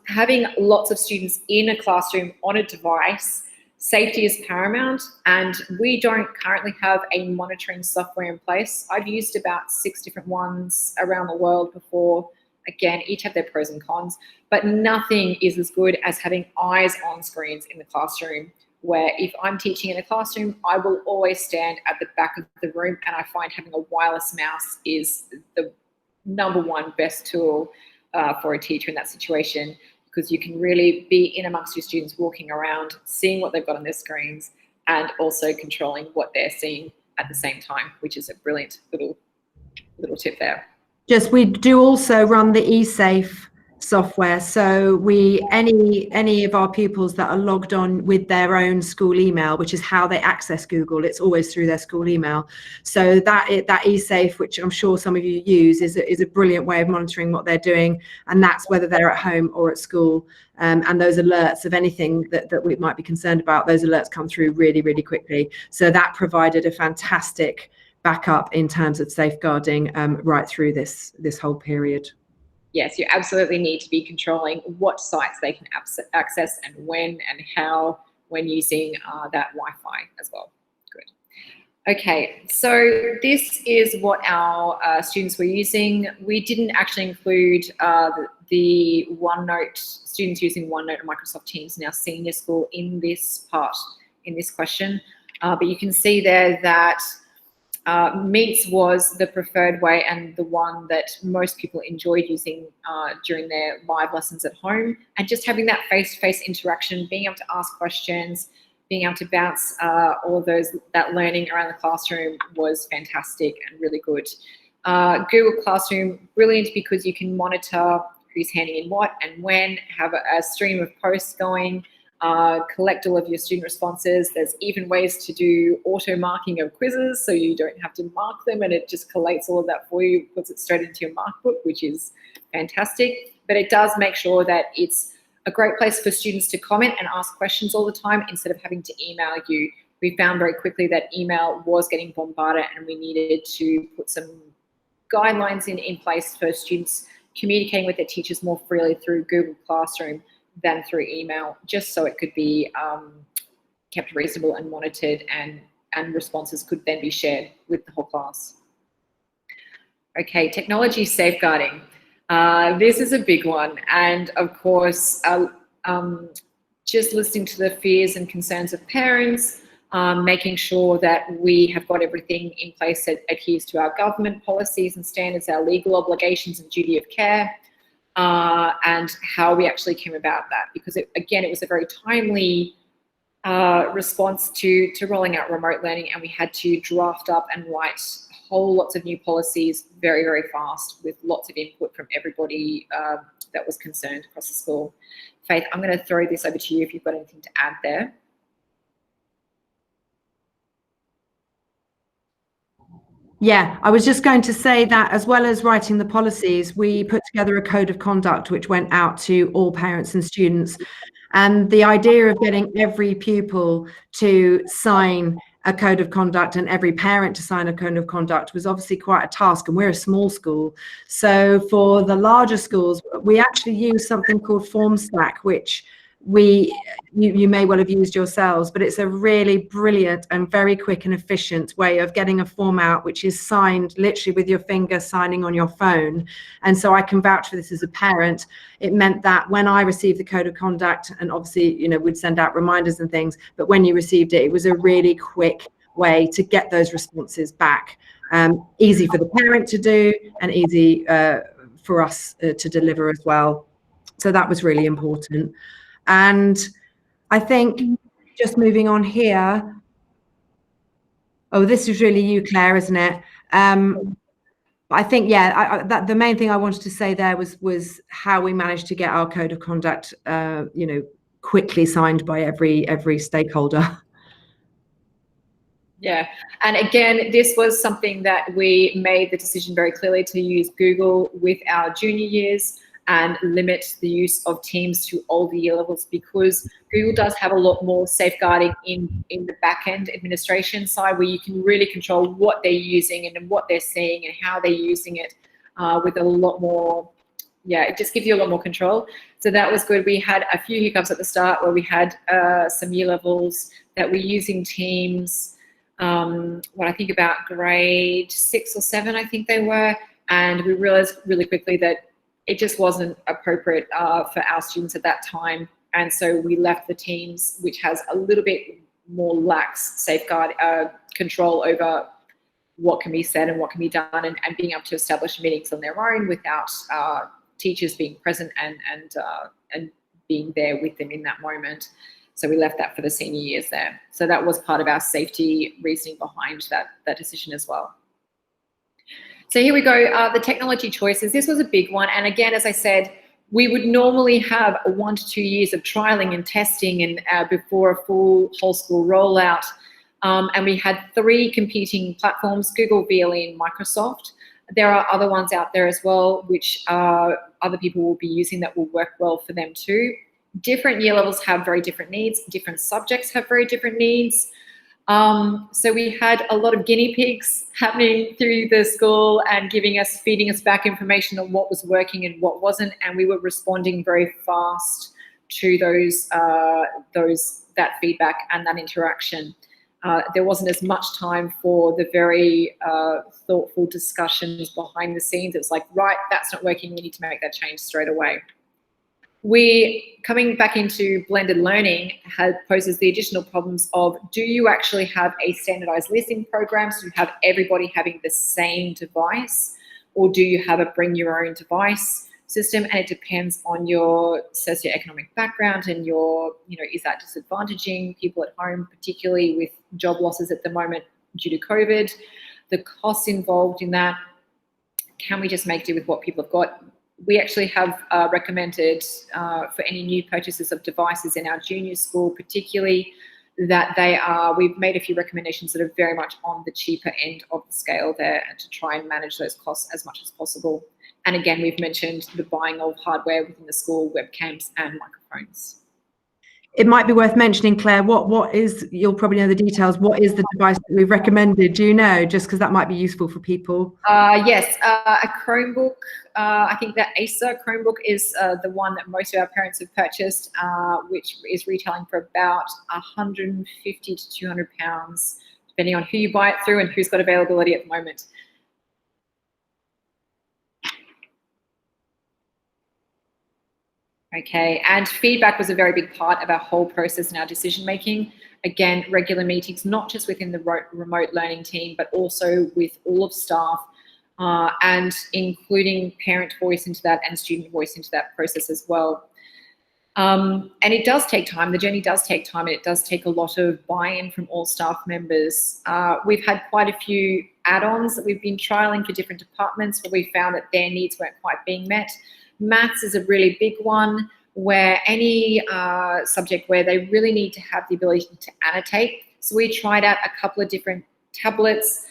having lots of students in a classroom on a device, safety is paramount, and we don't currently have a monitoring software in place. I've used about 6 different ones around the world before. Again, each have their pros and cons, but nothing is as good as having eyes on screens in the classroom, where if I'm teaching in a classroom, I will always stand at the back of the room, and I find having a wireless mouse is the #1 best tool for a teacher in that situation, because you can really be in amongst your students, walking around, seeing what they've got on their screens, and also controlling what they're seeing at the same time, which is a brilliant little tip there. Just, we do also run the eSafe software, so any of our pupils that are logged on with their own school email, which is how they access Google, it's always through their school email. So that eSafe, which I'm sure some of you use, is a brilliant way of monitoring what they're doing, and that's whether they're at home or at school. And those alerts of anything that we might be concerned about, those alerts come through really, really quickly. So that provided a fantastic backup in terms of safeguarding right through this whole period. Yes, you absolutely need to be controlling what sites they can access and when and how when using that Wi-Fi as well. Good. Okay, so this is what our students were using. We didn't actually include the OneNote, students using OneNote and Microsoft Teams in our senior school in this part, in this question. But you can see there that Meets was the preferred way and the one that most people enjoyed using during their live lessons at home, and just having that face-to-face interaction, being able to ask questions, being able to bounce all of that learning around the classroom was fantastic and really good. Google Classroom, brilliant, because you can monitor who's handing in what and when, have a stream of posts going, collect all of your student responses. There's even ways to do auto marking of quizzes, so you don't have to mark them, and it just collates all of that for you, puts it straight into your mark book, which is fantastic. But it does make sure that it's a great place for students to comment and ask questions all the time instead of having to email you. We found very quickly that email was getting bombarded, and we needed to put some guidelines in place for students communicating with their teachers more freely through Google Classroom than through email, just so it could be kept reasonable and monitored, and responses could then be shared with the whole class. Okay, technology safeguarding. This is a big one, and of course, just listening to the fears and concerns of parents, making sure that we have got everything in place that adheres to our government policies and standards, our legal obligations and duty of care, and how we actually came about that, because again, it was a very timely response to rolling out remote learning, and we had to draft up and write whole lots of new policies very, very fast, with lots of input from everybody that was concerned across the school. Faith, I'm going to throw this over to you if you've got anything to add there. Yeah, I was just going to say that as well as writing the policies, we put together a code of conduct which went out to all parents and students. And the idea of getting every pupil to sign a code of conduct and every parent to sign a code of conduct was obviously quite a task, and we're a small school. So for the larger schools, we actually use something called FormStack, which you may well have used yourselves, but it's a really brilliant and very quick and efficient way of getting a form out which is signed literally with your finger, signing on your phone. And so I can vouch for this as a parent. It meant that when I received the code of conduct, and obviously, you know, we'd send out reminders and things, but when you received it, it was a really quick way to get those responses back. Easy for the parent to do and easy for us to deliver as well. So that was really important. And I think just moving on here. Oh, this is really you, Claire, isn't it? I think, yeah, that the main thing I wanted to say there was how we managed to get our code of conduct, you know, quickly signed by every stakeholder. Yeah, and again, this was something that we made the decision very clearly to use Google with our junior years and limit the use of Teams to all the year levels, because Google does have a lot more safeguarding in the back-end administration side, where you can really control what they're using and what they're seeing and how they're using it with a lot more, yeah, it just gives you a lot more control. So that was good. We had a few hiccups at the start where we had some year levels that were using Teams, what I think about grade 6 or 7, I think they were, and we realized really quickly that it just wasn't appropriate for our students at that time. And so we left the Teams, which has a little bit more lax safeguard control over what can be said and what can be done, and being able to establish meetings on their own without teachers being present and being there with them in that moment. So we left that for the senior years there. So that was part of our safety reasoning behind that decision as well. So here we go, the technology choices. This was a big one. And again, as I said, we would normally have 1 to 2 years of trialing and testing and before a full whole school rollout. And we had 3 competing platforms, Google, VLE, and Microsoft. There are other ones out there as well, which other people will be using that will work well for them too. Different year levels have very different needs. Different subjects have very different needs. So we had a lot of guinea pigs happening through the school and feeding us back information on what was working and what wasn't, and we were responding very fast to that feedback and that interaction. There wasn't as much time for the very thoughtful discussions behind the scenes. It was like, right, that's not working, we need to make that change straight away. Coming back into blended learning poses the additional problems of, do you actually have a standardized listening program, so you have everybody having the same device, or do you have a bring your own device system? And it depends on your socioeconomic background and your, is that disadvantaging people at home, particularly with job losses at the moment due to COVID, the costs involved in that. Can we just make do with what people have got? We actually have recommended for any new purchases of devices in our junior school, particularly, that we've made a few recommendations that are very much on the cheaper end of the scale there, and to try and manage those costs as much as possible. And again, we've mentioned the buying of hardware within the school, webcams and microphones. It might be worth mentioning, Claire, what is, you'll probably know the details, what is the device that we've recommended? Do you know, just because that might be useful for people? Yes, a Chromebook. I think that Acer Chromebook is the one that most of our parents have purchased, which is retailing for about £150 to £200, depending on who you buy it through and who's got availability at the moment. Okay, and feedback was a very big part of our whole process and our decision making. Again, regular meetings, not just within the remote learning team, but also with all of staff, and including parent voice into that and student voice into that process as well. And it does take time. The journey does take time, and it does take a lot of buy-in from all staff members. We've had quite a few add-ons that we've been trialing for different departments where we found that their needs weren't quite being met. Maths is a really big one, where any subject where they really need to have the ability to annotate. So we tried out a couple of different tablets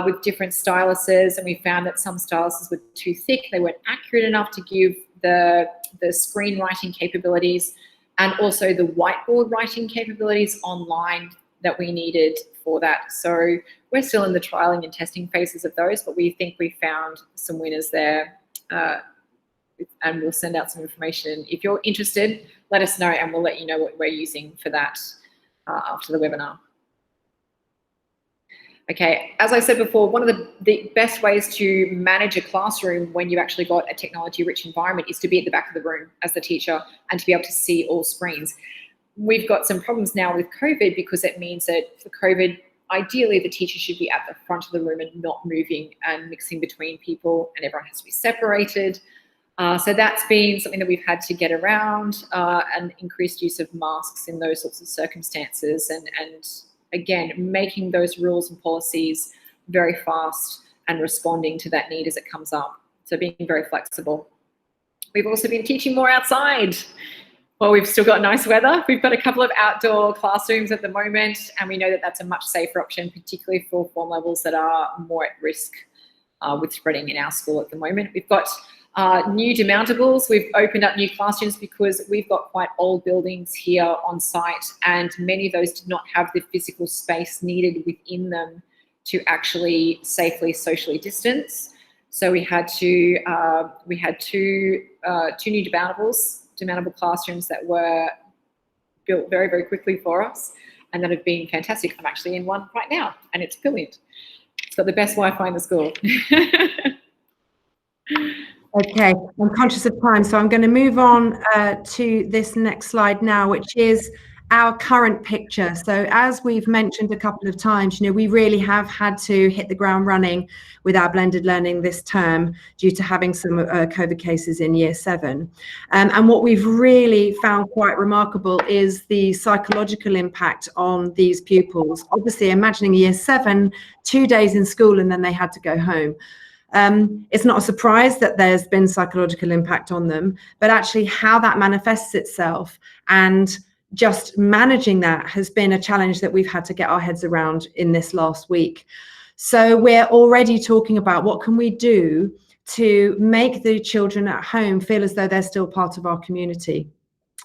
with different styluses, and we found that some styluses were too thick. They weren't accurate enough to give the screenwriting capabilities and also the whiteboard writing capabilities online that we needed for that. So we're still in the trialing and testing phases of those, but we think we found some winners there. And we'll send out some information. If you're interested, let us know and we'll let you know what we're using for that after the webinar. Okay, as I said before, one of the best ways to manage a classroom when you actually got a technology-rich environment is to be at the back of the room as the teacher and to be able to see all screens. We've got some problems now with COVID because it means that for COVID, ideally the teacher should be at the front of the room and not moving and mixing between people, and everyone has to be separated. So that's been something that we've had to get around, and increased use of masks in those sorts of circumstances, and again, making those rules and policies very fast and responding to that need as it comes up. So being very flexible. We've also been teaching more outside. Well, we've still got nice weather. We've got a couple of outdoor classrooms at the moment, and we know that that's a much safer option, particularly for form levels that are more at risk with spreading in our school at the moment. We've got new demountables. We've opened up new classrooms because we've got quite old buildings here on site, and many of those did not have the physical space needed within them to actually safely socially distance. So we had two new demountable classrooms that were built very, very quickly for us, and that have been fantastic. I'm actually in one right now, and it's brilliant. It's got the best Wi-Fi in the school. Okay, I'm conscious of time, so I'm going to move on to this next slide now, which is our current picture. So as we've mentioned a couple of times, you know, we really have had to hit the ground running with our blended learning this term due to having some COVID cases in year 7. And what we've really found quite remarkable is the psychological impact on these pupils. Obviously, imagining year 7, 2 days in school, and then they had to go home. It's not a surprise that there's been psychological impact on them, but actually how that manifests itself and just managing that has been a challenge that we've had to get our heads around in this last week. So we're already talking about what can we do to make the children at home feel as though they're still part of our community,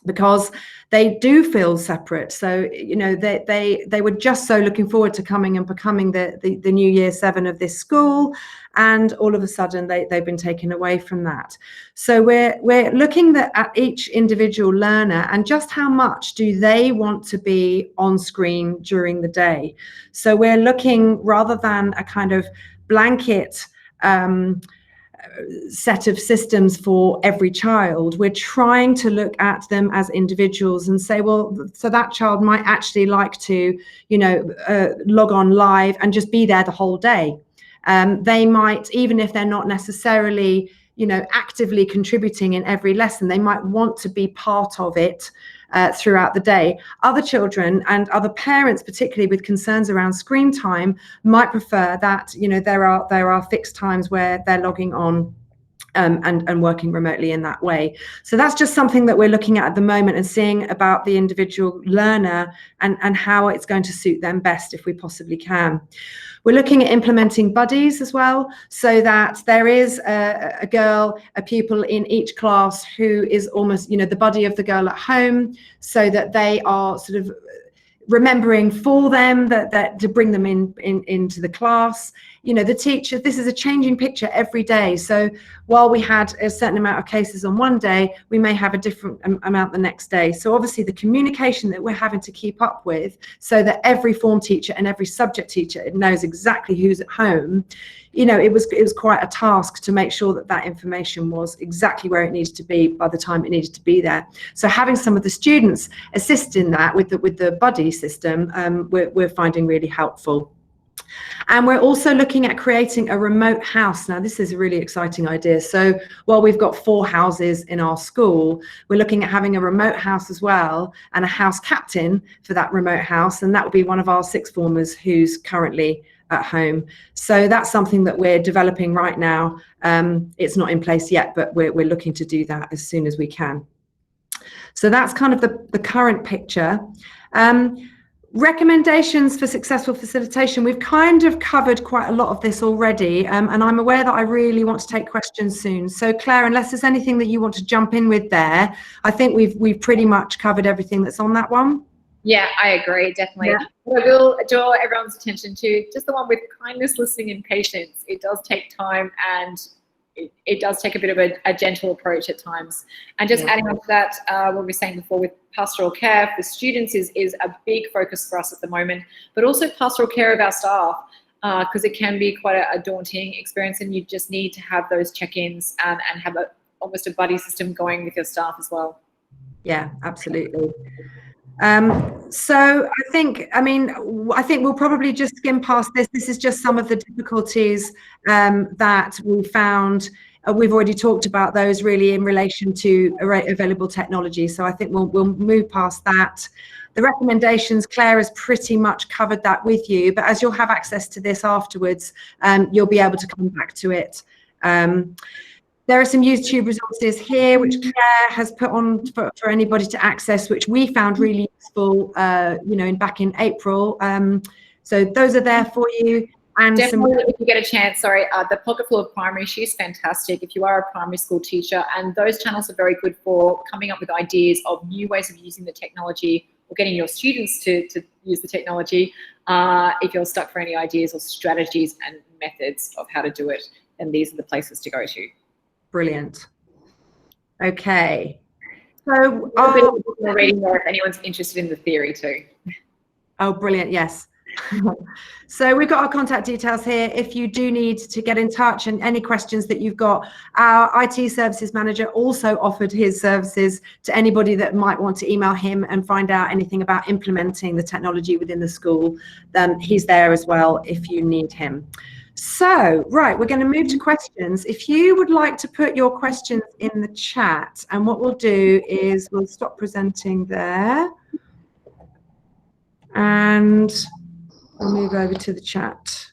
because they do feel separate. So, you know, they were just so looking forward to coming and becoming the new year 7 of this school, and all of a sudden they've been taken away from that. So we're looking at each individual learner and just how much do they want to be on screen during the day. So we're looking, rather than a kind of blanket set of systems for every child, we're trying to look at them as individuals and say, well, so that child might actually like to, you know, log on live and just be there the whole day. They might, even if they're not necessarily, you know, actively contributing in every lesson, they might want to be part of it throughout the day. Other children and other parents, particularly with concerns around screen time, might prefer that, you know, there are fixed times where they're logging on and working remotely in that way. So that's just something that we're looking at the moment and seeing about the individual learner and how it's going to suit them best if we possibly can. We're looking at implementing buddies as well, so that there is a pupil in each class who is almost, you know, the buddy of the girl at home, so that they are sort of remembering for them that to bring them into the class. You know, the teacher, this is a changing picture every day. So while we had a certain amount of cases on one day, we may have a different amount the next day. So obviously the communication that we're having to keep up with, so that every form teacher and every subject teacher knows exactly who's at home, you know, it was quite a task to make sure that information was exactly where it needed to be by the time it needed to be there. So having some of the students assist in that with the buddy system, we're finding really helpful. And we're also looking at creating a remote house. Now, this is a really exciting idea. So while we've got 4 houses in our school, we're looking at having a remote house as well, and a house captain for that remote house. And that will be one of our 6th formers who's currently at home. So that's something that we're developing right now. It's not in place yet, but we're looking to do that as soon as we can. So that's kind of the current picture. Recommendations for successful facilitation. We've kind of covered quite a lot of this already, and I'm aware that I really want to take questions soon. So Claire, unless there's anything that you want to jump in with there, I think we've pretty much covered everything that's on that one. Yeah, I agree, definitely. Yeah. But I will draw everyone's attention to just the one with kindness, listening, and patience. It does take time, and it does take a bit of a gentle approach at times. And just adding on to that, what we were saying before with pastoral care for students is a big focus for us at the moment, but also pastoral care of our staff, because it can be quite a daunting experience, and you just need to have those check-ins and have almost a buddy system going with your staff as well. Yeah, absolutely. So I think we'll probably just skim past this. This is just some of the difficulties that we found. We've already talked about those really in relation to available technology. So I think we'll move past that. The recommendations, Claire has pretty much covered that with you, but as you'll have access to this afterwards, you'll be able to come back to it. There are some YouTube resources here, which Claire has put on for anybody to access, which we found really useful, back in April. So those are there for you. And definitely, if you get a chance, the Pocket Full of Primary, she's fantastic if you are a primary school teacher, and those channels are very good for coming up with ideas of new ways of using the technology or getting your students to use the technology. If you're stuck for any ideas or strategies and methods of how to do it, then these are the places to go to. Brilliant. Okay. So reading there if anyone's interested in the theory too. Oh, brilliant. Yes. So we've got our contact details here. If you do need to get in touch and any questions that you've got, our IT services manager also offered his services to anybody that might want to email him and find out anything about implementing the technology within the school. Then he's there as well if you need him. So, right, we're going to move to questions. If you would like to put your questions in the chat, and what we'll do is we'll stop presenting there and we'll move over to the chat.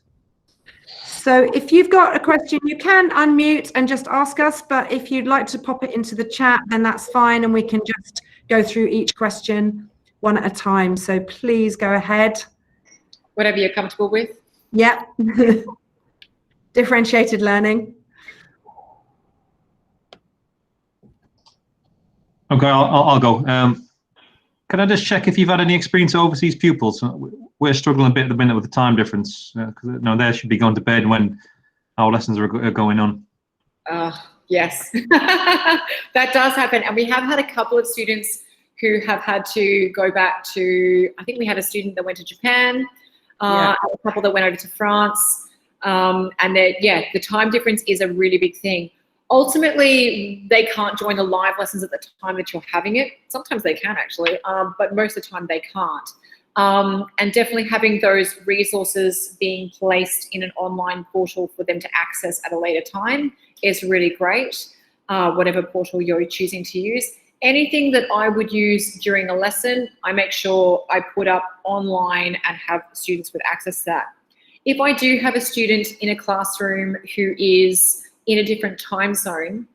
So if you've got a question, you can unmute and just ask us, but if you'd like to pop it into the chat, then that's fine, and we can just go through each question one at a time. So please go ahead. Whatever you're comfortable with. Yeah. Differentiated learning. Okay, I'll go. Can I just check if you've had any experience with overseas pupils? We're struggling a bit at the minute with the time difference, because they should be going to bed when our lessons are going on. Yes, that does happen. And we have had a couple of students who have had to go back to, I think we had a student that went to Japan, a couple that went over to France. And the time difference is a really big thing. Ultimately, they can't join the live lessons at the time that you're having it. Sometimes they can actually, but most of the time they can't. And definitely having those resources being placed in an online portal for them to access at a later time is really great, whatever portal you're choosing to use. Anything that I would use during a lesson, I make sure I put up online and have students with access to that. If I do have a student in a classroom who is in a different time zone,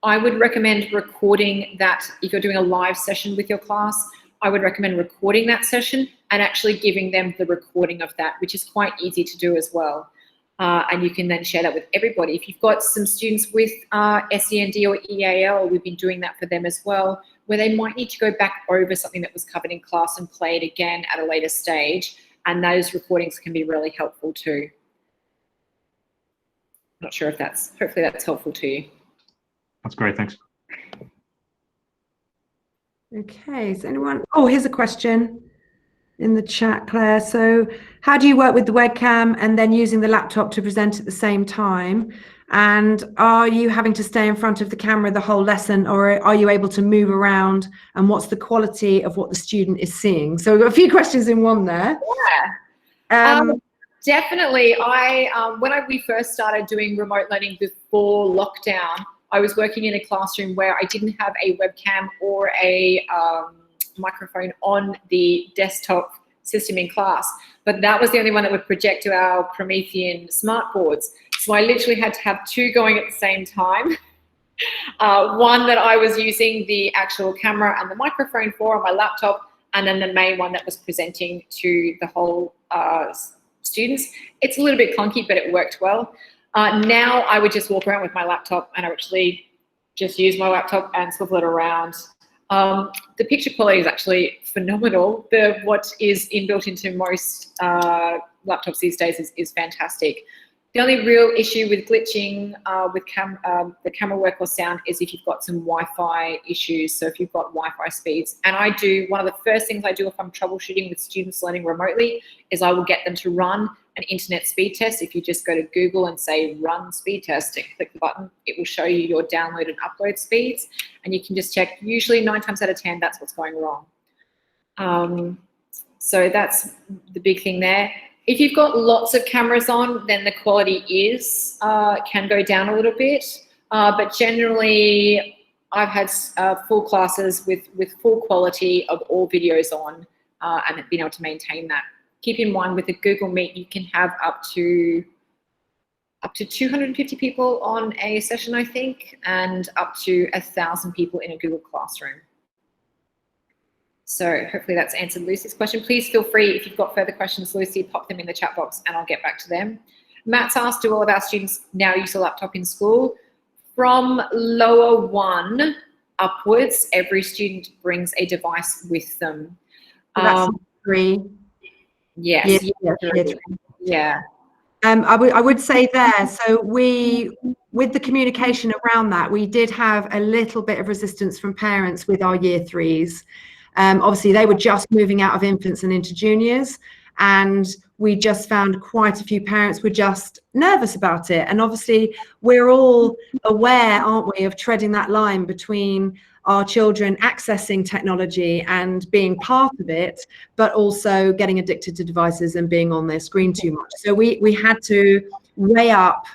I would recommend recording that. If you're doing a live session with your class, I would recommend recording that session and actually giving them the recording of that, which is quite easy to do as well. And you can then share that with everybody. If you've got some students with SEND or EAL, we've been doing that for them as well, where they might need to go back over something that was covered in class and play it again at a later stage. And those recordings can be really helpful too. Not sure if hopefully that's helpful to you. That's great, thanks. Okay, is anyone, here's a question in the chat, Claire. So how do you work with the webcam and then using the laptop to present at the same time? And are you having to stay in front of the camera the whole lesson, or are you able to move around? And what's the quality of what the student is seeing? So we've got a few questions in one there. Yeah. Definitely. When we first started doing remote learning before lockdown, I was working in a classroom where I didn't have a webcam or a microphone on the desktop system in class, but that was the only one that would project to our Promethean smart boards. So I literally had to have two going at the same time. One that I was using the actual camera and the microphone for on my laptop, and then the main one that was presenting to the whole students. It's a little bit clunky, but it worked well. Now I would just walk around with my laptop, and I actually just use my laptop and swivel it around. The picture quality is actually phenomenal. What is inbuilt into most laptops these days is fantastic. The only real issue with glitching with the camera work or sound is if you've got some Wi-Fi issues. So if you've got Wi-Fi speeds, and one of the first things I do if I'm troubleshooting with students learning remotely is I will get them to run an internet speed test. If you just go to Google and say run speed test and click the button, it will show you your download and upload speeds, and you can just check. Usually 9 times out of 10, that's what's going wrong. So that's the big thing there. If you've got lots of cameras on, then the quality can go down a little bit. But generally, I've had full classes with full quality of all videos on and been able to maintain that. Keep in mind, with a Google Meet, you can have up to 250 people on a session, I think, and up to 1,000 people in a Google Classroom. So hopefully that's answered Lucy's question. Please feel free, if you've got further questions, Lucy, pop them in the chat box and I'll get back to them. Matt's asked, do all of our students now use a laptop in school? From lower 1 upwards, every student brings a device with them. That's 3. Yes. Yeah. I would say there, so with the communication around that, we did have a little bit of resistance from parents with our year 3s. Obviously, they were just moving out of infants and into juniors, and we just found quite a few parents were just nervous about it. And obviously, we're all aware, aren't we, of treading that line between our children accessing technology and being part of it, but also getting addicted to devices and being on their screen too much. So we had to weigh up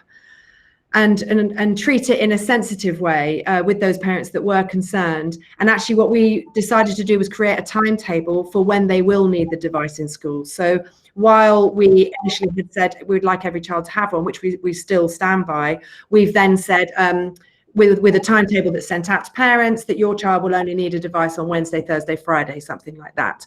and treat it in a sensitive way with those parents that were concerned. And actually what we decided to do was create a timetable for when they will need the device in school. So while we initially had said we'd like every child to have one, which we still stand by, we've then said with a timetable that's sent out to parents that your child will only need a device on Wednesday, Thursday, Friday, something like that.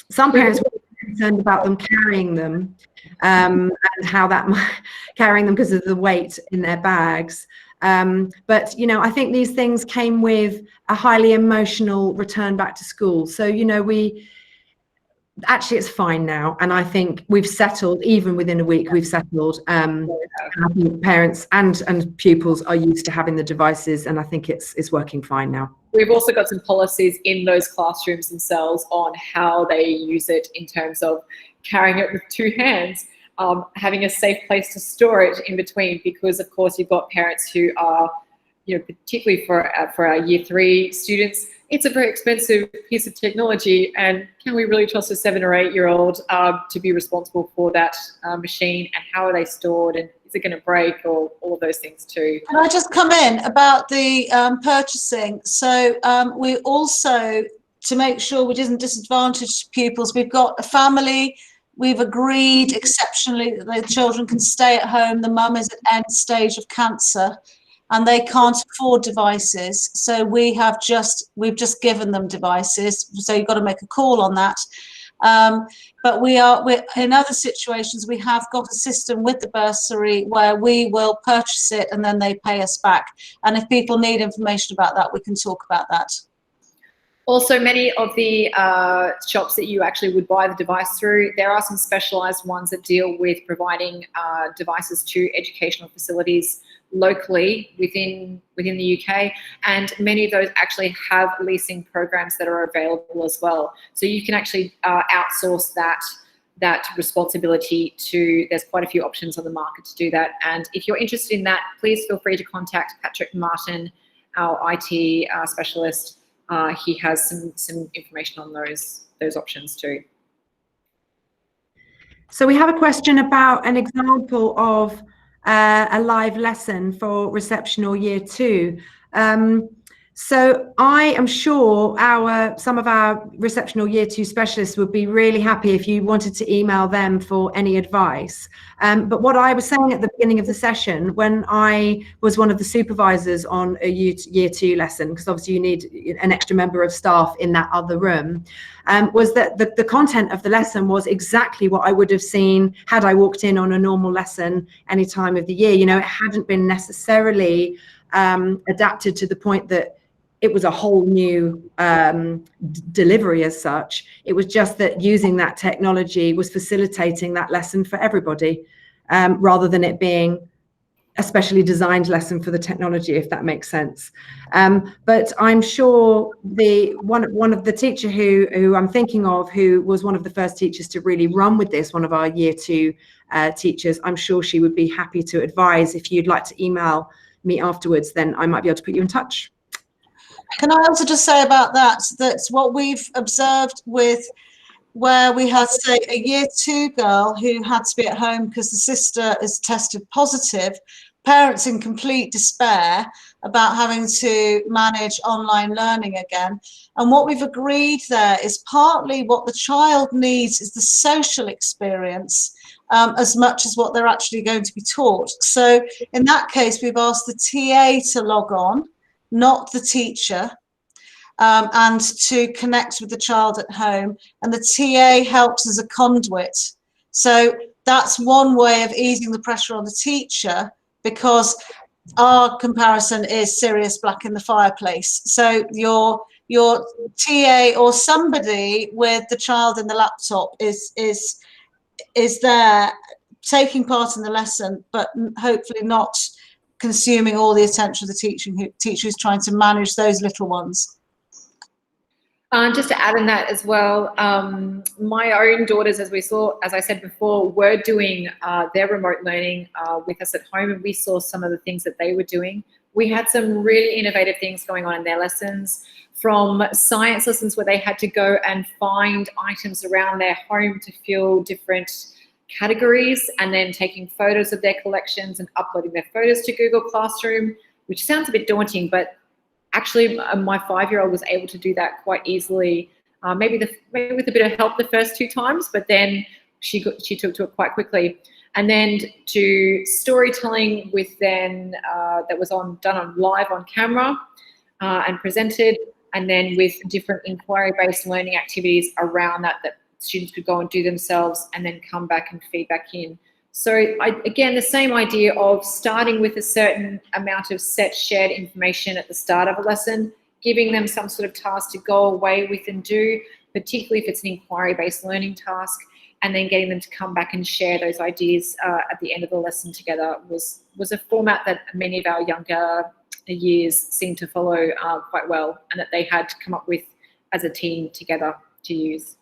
Some parents were concerned about them carrying them and how that might carrying them because of the weight in their bags. But, you know, I think these things came with a highly emotional return back to school. So, you know, actually it's fine now. And I think we've settled, even within a week, we've settled. I think parents and pupils are used to having the devices, and I think it's working fine now. We've also got some policies in those classrooms themselves on how they use it in terms of carrying it with 2 hands, having a safe place to store it in between, because of course you've got parents who are, you know, particularly for our year 3 students, it's a very expensive piece of technology, and can we really trust a 7 or 8-year-old to be responsible for that machine, and how are they stored, and is it going to break, or all of those things too. Can I just come in about the purchasing? So we also, to make sure we didn't disadvantage pupils, we've got a family, we've agreed exceptionally that the children can stay at home. The mum is at end stage of cancer and they can't afford devices. So we've just given them devices. So you've got to make a call on that. But we're in other situations, we have got a system with the bursary where we will purchase it and then they pay us back. And if people need information about that, we can talk about that. Also, many of the shops that you actually would buy the device through, there are some specialised ones that deal with providing devices to educational facilities locally within the UK, and many of those actually have leasing programs that are available as well. So you can actually outsource that responsibility to, there's quite a few options on the market to do that. And if you're interested in that, please feel free to contact Patrick Martin, our IT specialist. He has some information on those options too. So we have a question about an example of a live lesson for reception or year 2. So I am sure some of our reception or year 2 specialists would be really happy if you wanted to email them for any advice. But what I was saying at the beginning of the session, when I was one of the supervisors on a year 2 lesson, because obviously you need an extra member of staff in that other room, was that the content of the lesson was exactly what I would have seen had I walked in on a normal lesson any time of the year. You know, it hadn't been necessarily adapted to the point that it was a whole new delivery as such. It was just that using that technology was facilitating that lesson for everybody, rather than it being a specially designed lesson for the technology, if that makes sense. But I'm sure one of the teacher who I'm thinking of, who was one of the first teachers to really run with this, one of our year 2 teachers, I'm sure she would be happy to advise. If you'd like to email me afterwards, then I might be able to put you in touch. Can I also just say about that, that's what we've observed with where we had, say, a year 2 girl who had to be at home because the sister is tested positive, parents in complete despair about having to manage online learning again. And what we've agreed there is partly what the child needs is the social experience as much as what they're actually going to be taught. So in that case, we've asked the TA to log on, not the teacher, and to connect with the child at home, and the TA helps as a conduit. So that's one way of easing the pressure on the teacher, because our comparison is serious black in the fireplace. So your TA or somebody with the child in the laptop is there taking part in the lesson, but hopefully not consuming all the attention of the teacher who's trying to manage those little ones. Just to add in that as well, my own daughters, as I said before, were doing their remote learning with us at home, and we saw some of the things that they were doing. We had some really innovative things going on in their lessons, from science lessons where they had to go and find items around their home to fill different categories, and then taking photos of their collections and uploading their photos to Google Classroom, which sounds a bit daunting, but actually my 5-year-old was able to do that quite easily, maybe with a bit of help the first 2 times, but then she took to it quite quickly. And then to storytelling with that was done on live on camera and presented, and then with different inquiry-based learning activities around that students could go and do themselves and then come back and feed back in. So again, the same idea of starting with a certain amount of set shared information at the start of a lesson, giving them some sort of task to go away with and do, particularly if it's an inquiry-based learning task, and then getting them to come back and share those ideas at the end of the lesson together was a format that many of our younger years seemed to follow quite well, and that they had to come up with as a team together to use.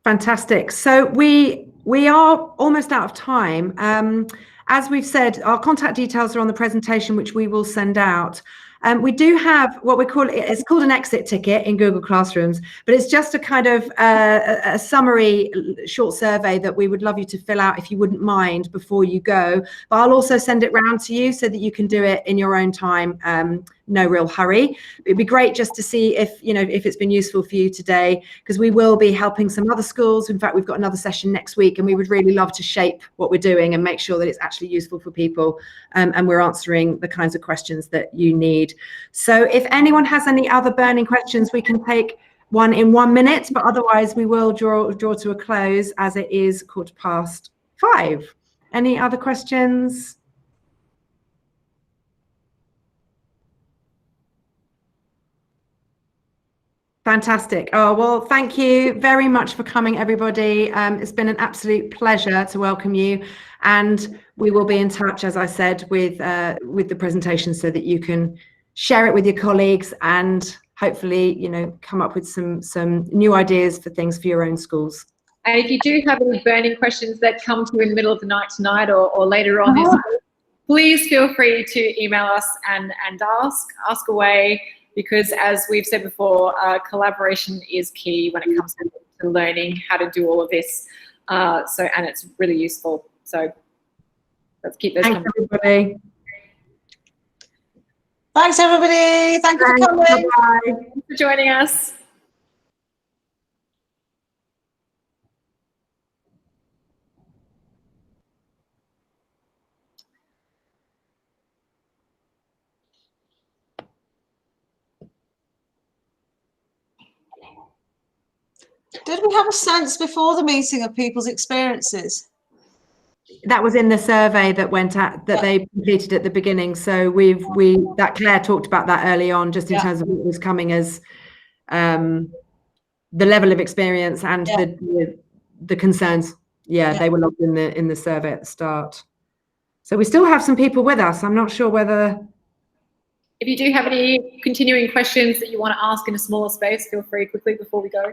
Fantastic. So we are almost out of time. As we've said, our contact details are on the presentation, which we will send out. We do have what it's called an exit ticket in Google Classrooms, but it's just a kind of a summary short survey that we would love you to fill out, if you wouldn't mind, before you go. But I'll also send it round to you so that you can do it in your own time. No real hurry. It'd be great just to see if it's been useful for you today, because we will be helping some other schools. In fact, we've got another session next week, and we would really love to shape what we're doing and make sure that it's actually useful for people, and we're answering the kinds of questions that you need. So if anyone has any other burning questions, we can take one in 1 minute, but otherwise we will draw to a close, as it is 5:15. Any other questions? Fantastic. Oh, well, thank you very much for coming, everybody. It's been an absolute pleasure to welcome you, and we will be in touch, as I said, with the presentation so that you can share it with your colleagues and hopefully, come up with some new ideas for things for your own schools. And if you do have any burning questions that come to you in the middle of the night tonight or later on this week, please feel free to email us and ask away. Because as we've said before, collaboration is key when it comes to learning how to do all of this. And it's really useful. So let's keep those coming. Thanks, everybody. Thanks, everybody. Thank you for coming. Bye. Thanks for joining us. Did we have a sense before the meeting of people's experiences? That was in the survey that went out, that they completed at the beginning. So that Claire talked about that early on, just in terms of what was coming as the level of experience and the concerns. They were logged in the survey at the start. So we still have some people with us. I'm not sure whether. If you do have any continuing questions that you want to ask in a smaller space, feel free quickly before we go.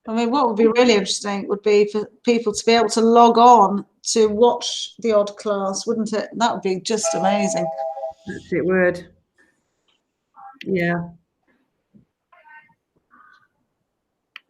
I mean, what would be really interesting would be for people to be able to log on to watch the odd class, wouldn't it? That would be just amazing. It would. Yeah.